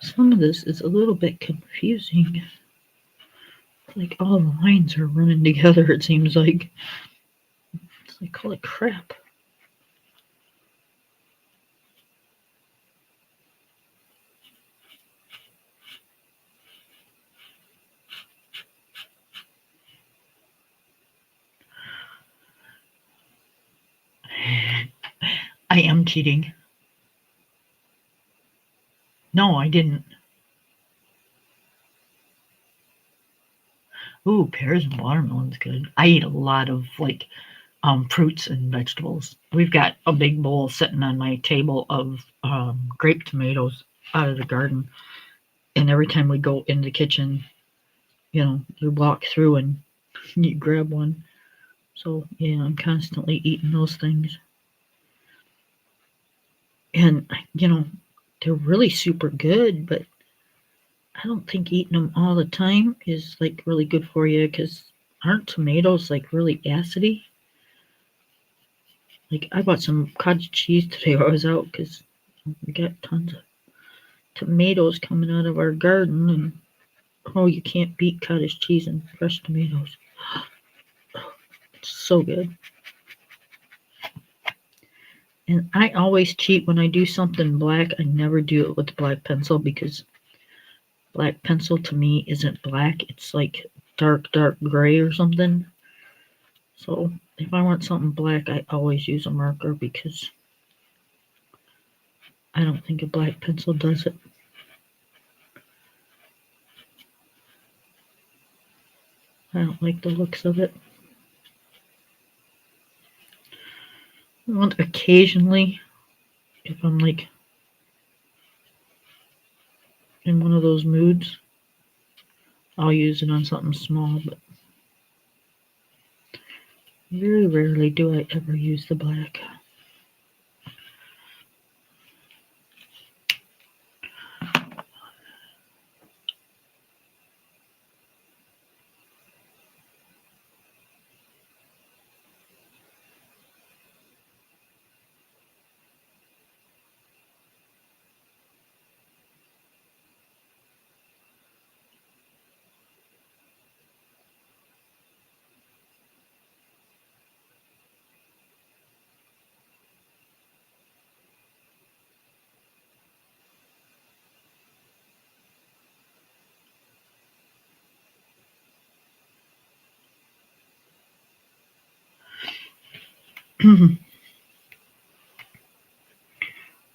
Some of this is a little bit confusing. Like all the lines are running together, it seems like. It's like, holy crap. I am cheating. No, I didn't. Ooh, pears and watermelon's good. I eat a lot of like fruits and vegetables. We've got a big bowl sitting on my table of grape tomatoes out of the garden. And every time we go in the kitchen, you walk through and you grab one. So yeah, I'm constantly eating those things. And they're really super good, but I don't think eating them all the time is like really good for you, because aren't tomatoes like really acidy? Like I bought some cottage cheese today while I was out, because we got tons of tomatoes coming out of our garden, and oh, you can't beat cottage cheese and fresh tomatoes. It's so good. And I always cheat when I do something black. I never do it with black pencil, because black pencil to me isn't black. It's like dark gray or something. So if I want something black, I always use a marker, because I don't think a black pencil does it. I don't like the looks of it. Occasionally, if I'm like in one of those moods, I'll use it on something small, but very rarely do I ever use the black.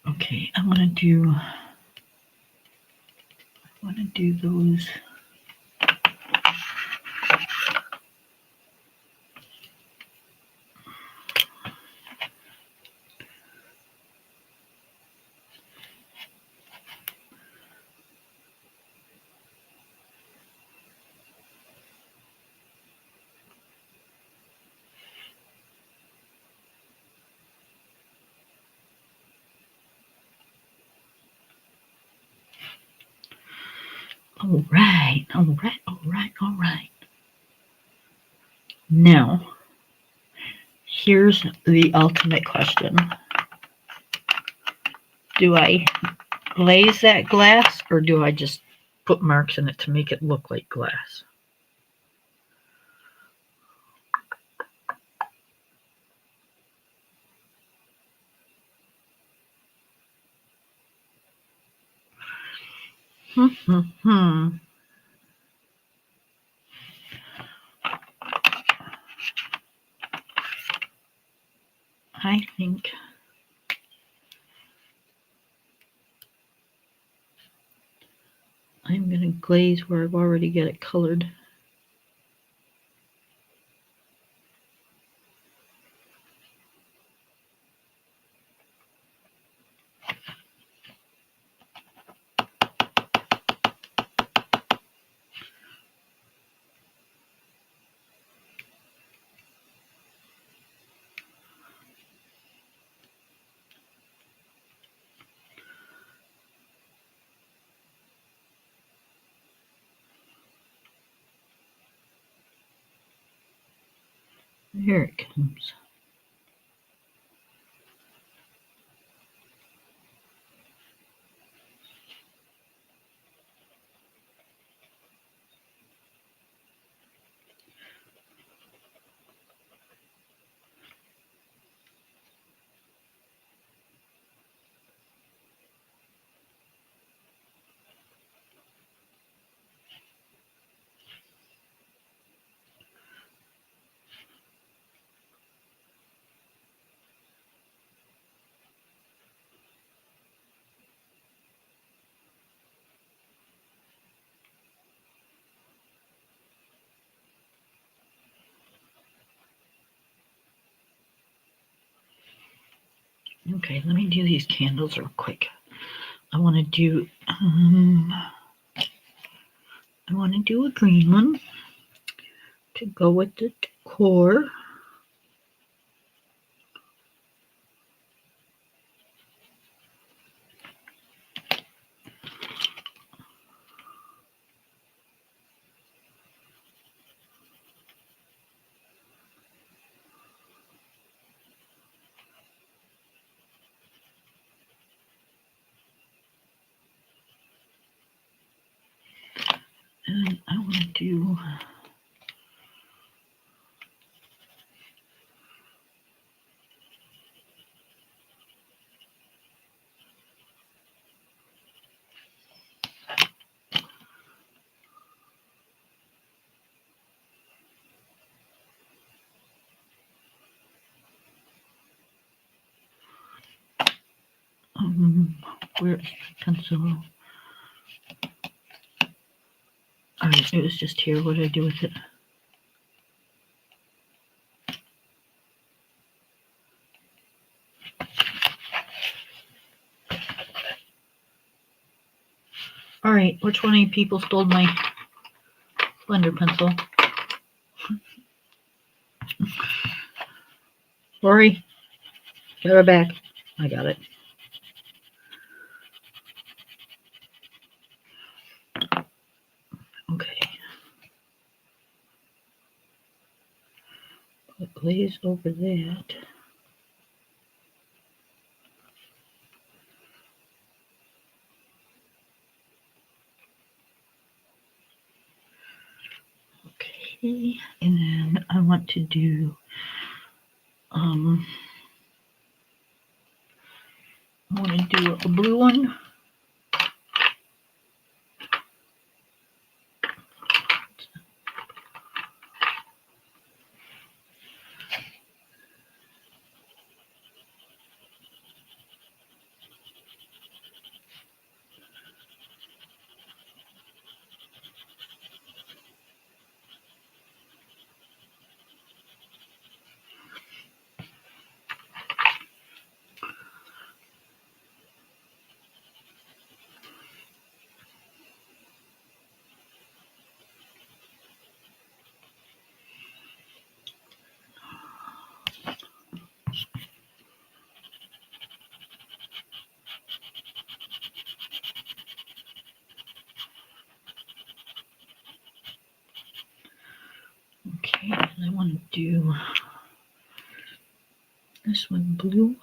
Okay, I want to do those. All right. Now, here's the ultimate question. Do I glaze that glass, or do I just put marks in it to make it look like glass? I think I'm going to glaze where I've already got it colored. Here it comes. Okay, let me do these candles real quick. I want to do I want to do a green one to go with the decor. And I want to do where's the pencil? Alright, it was just here. What did I do with it? Alright, which one of you people stole my blender pencil? Lorri, get her back. I got it. Okay. Put glaze over that. Okay, and then I want to do I want to do a blue one. Okay, and I want to do this one blue.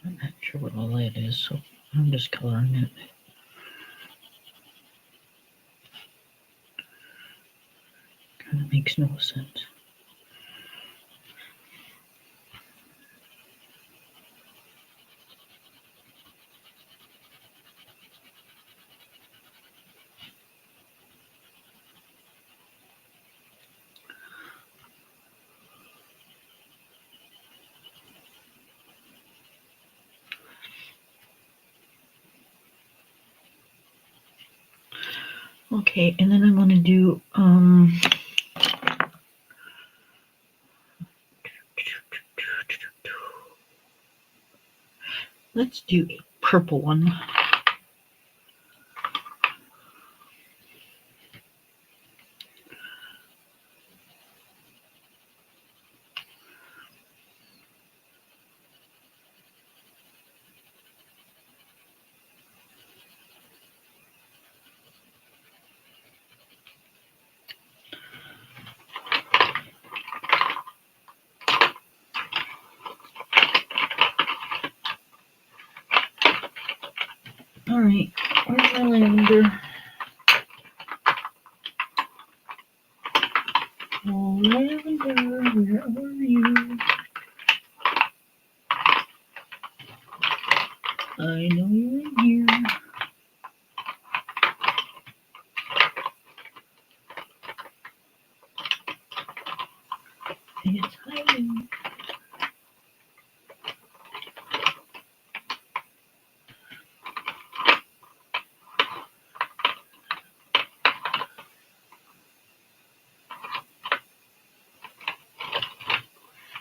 I'm not sure what all that is, so I'm just coloring it. Kind of makes no sense. Okay, and then I want to do let's do a purple one. All right, where's my lavender? Oh, lavender, where are you? I know you're in here. It's hiding.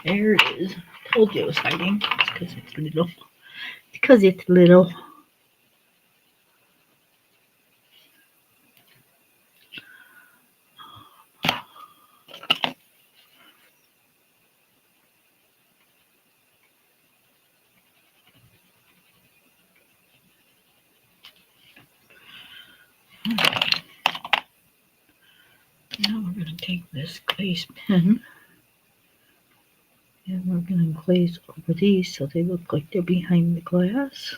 There it is. Told you it was hiding. It's because it's little. Because it's little. Now we're going to take this glaze pen and we're going to glaze over these so they look like they're behind the glass.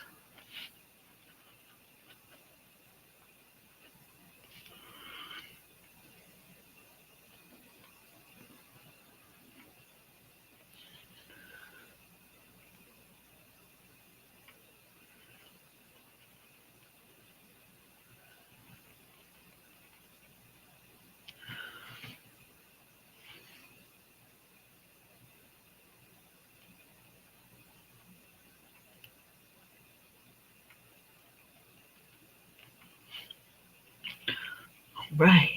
Right.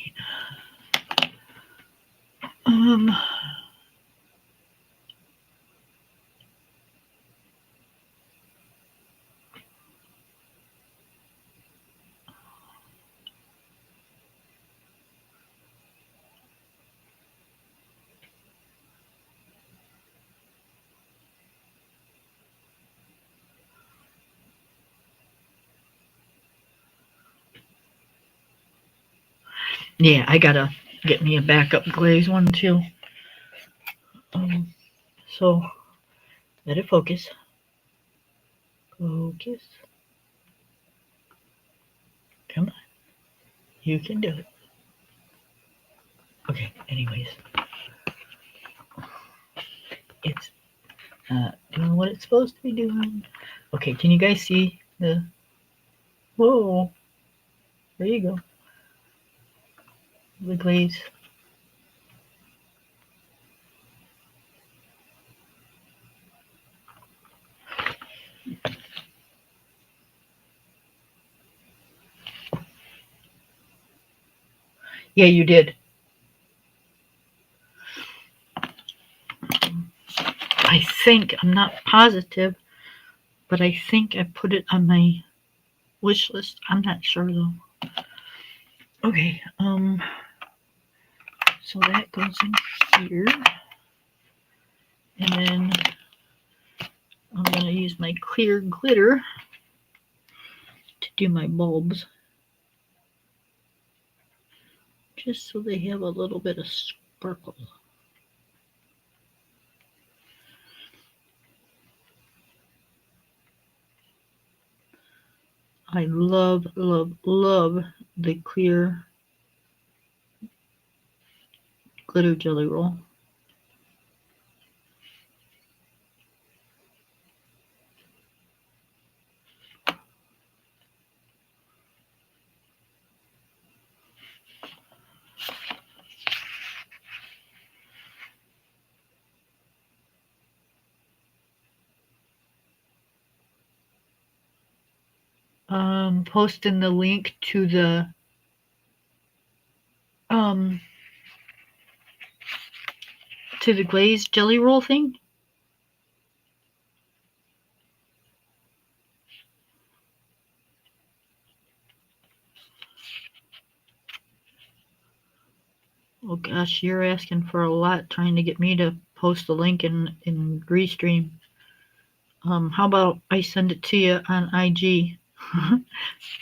Yeah, I gotta get me a backup glaze one too. So let it focus. Focus. Come on. You can do it. Okay, anyways. It's doing what it's supposed to be doing. Okay, can you guys see the... Whoa. There you go. The glaze. Yeah, you did. I think, I'm not positive, but I think I put it on my wish list. I'm not sure though. Okay, so that goes in here. And then I'm gonna use my clear glitter to do my bulbs. Just so they have a little bit of sparkle. I love, love, love the clear glitter jelly roll. Posting the link to the glazed jelly roll thing. Oh gosh, you're asking for a lot trying to get me to post the link in Restream. How about I send it to you on IG?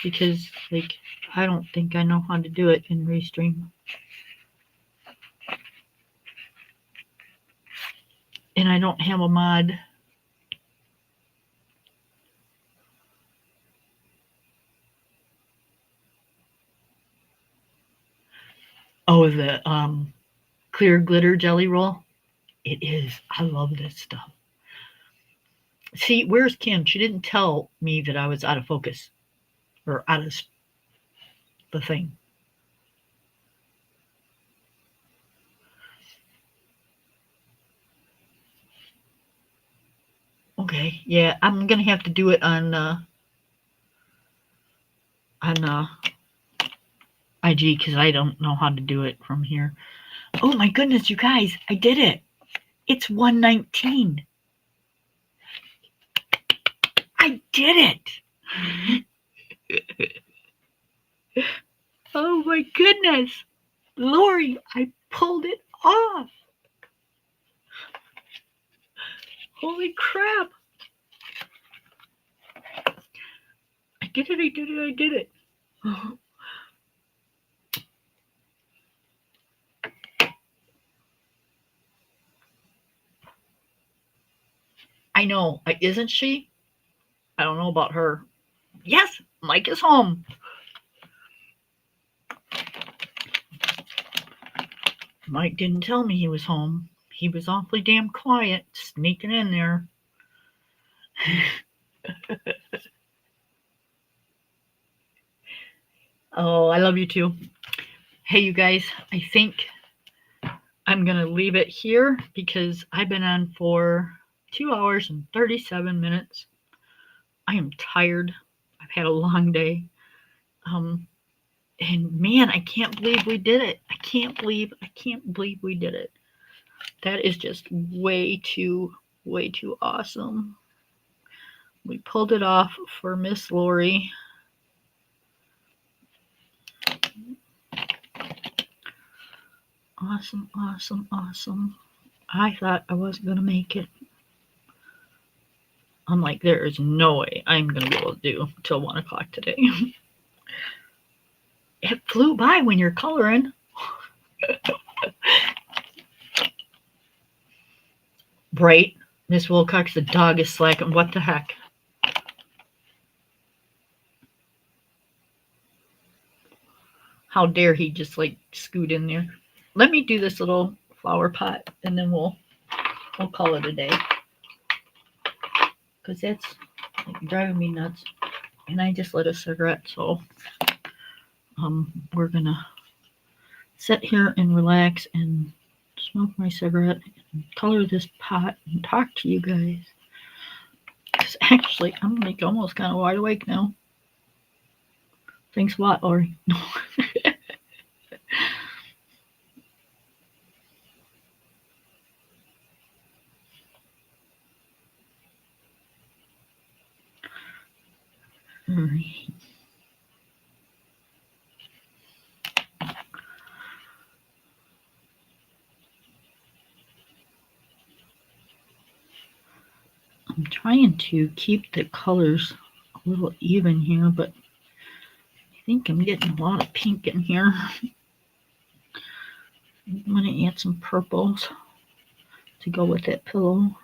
Because like I don't think I know how to do it in Restream. And I don't have a mod. Oh, the clear glitter jelly roll. It is. I love this stuff. See, where's Kim? She didn't tell me that I was out of focus or out of the thing. Okay, yeah, I'm gonna have to do it on IG because I don't know how to do it from here. Oh my goodness, you guys, I did it! It's 119. I did it. Oh my goodness. Lorri, I pulled it off. Holy crap. I did it, I did it, I did it. I know, isn't she? I don't know about her. Yes, Mike is home. Mike didn't tell me he was home. He was awfully damn quiet, sneaking in there. Oh, I love you too. Hey, you guys, I think I'm going to leave it here because I've been on for 2 hours and 37 minutes. I am tired. I've had a long day. And man, I can't believe we did it. I can't believe we did it. That is just way too awesome. We pulled it off for Miss Lorri. Awesome, awesome, awesome. I thought I wasn't going to make it. I'm like, there is no way I'm going to be able to do till 1 o'clock today. It flew by when you're coloring. Right, Miss Wilcox, the dog is slacking. What the heck? How dare he just like scoot in there? Let me do this little flower pot and then we'll call it a day. Because that's like driving me nuts. And I just lit a cigarette, so we're gonna sit here and relax and smoke my cigarette and color this pot and talk to you guys. Because actually, I'm like almost kind of wide awake now. Thanks a lot, Lorri. All right. I'm trying to keep the colors a little even here, but I think I'm getting a lot of pink in here. I'm going to add some purples to go with that pillow.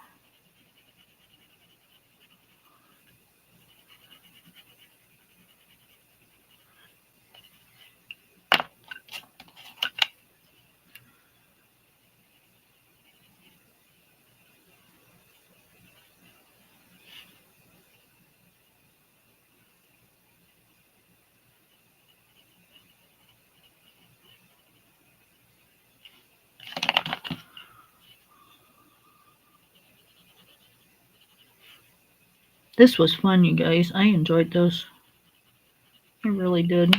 This was fun, you guys. I enjoyed this. I really did.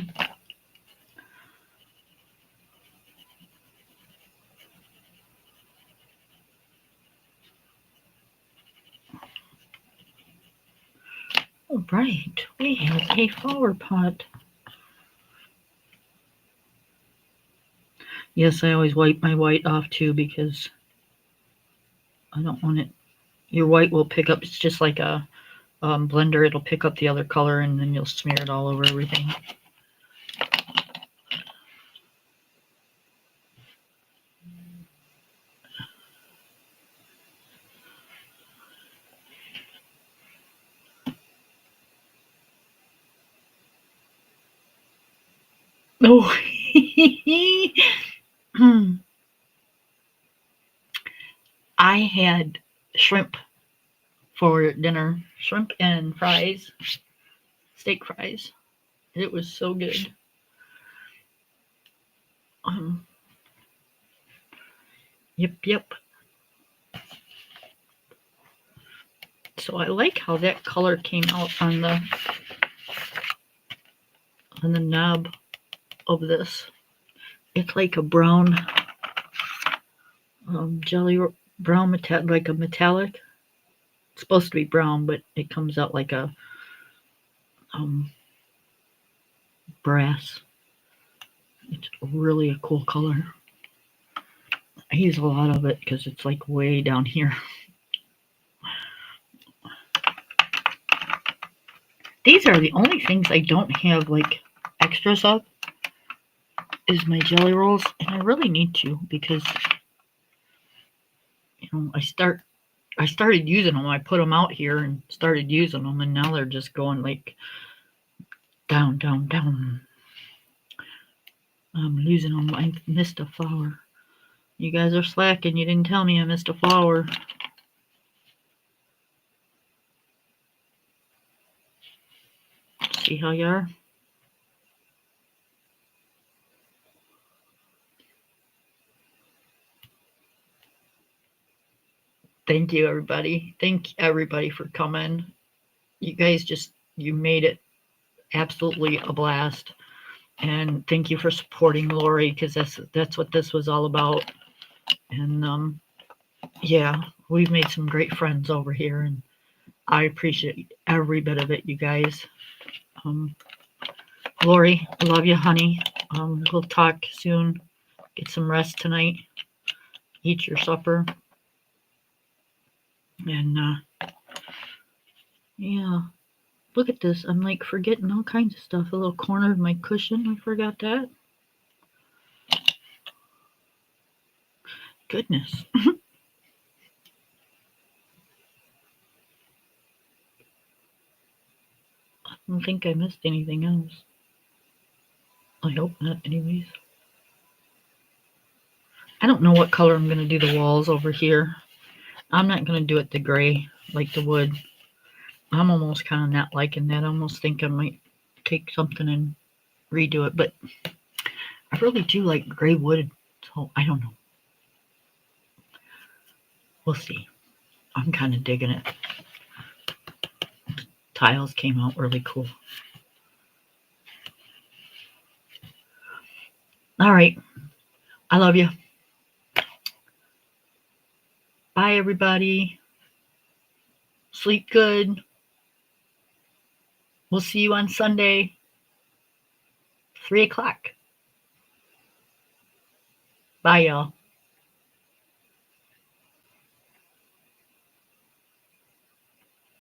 All right, we have a flower pot. Yes, I always wipe my white off too because I don't want it. Your white will pick up. It's just like a blender. It'll pick up the other color and then you'll smear it all over everything. Oh, I had shrimp for dinner. Shrimp and fries, steak fries. It was so good. Yep. So I like how that color came out on the knob of this. It's like a brown jelly, brown like a metallic. It's supposed to be brown, but it comes out like a um, brass. It's really a cool color. I use a lot of it because it's like way down here. These are the only things I don't have like extras of is my jelly rolls, and I really need to because I started using them. I put them out here and started using them, and now they're just going like down, down, down. I'm losing them. I missed a flower. You guys are slacking. You didn't tell me I missed a flower. See how you are? Thank you, everybody. Thank everybody for coming. You guys you made it absolutely a blast. And thank you for supporting Lorri because that's what this was all about. And yeah, we've made some great friends over here, and I appreciate every bit of it, you guys. Um, Lorri, love you, honey. We'll talk soon. Get some rest tonight. Eat your supper. And yeah, look at this. I'm like forgetting all kinds of stuff. A little corner of my cushion. I forgot that. Goodness. I don't think I missed anything else. I hope not, anyways. I don't know what color I'm going to do the walls over here. I'm not going to do it the gray like the wood. I'm almost kind of not liking that. I almost think I might take something and redo it, but I really do like gray wood, so I don't know. We'll see. I'm kind of digging it. Tiles came out really cool. All right. I love you. Bye, everybody. Sleep good. We'll see you on Sunday, 3 o'clock. Bye, y'all.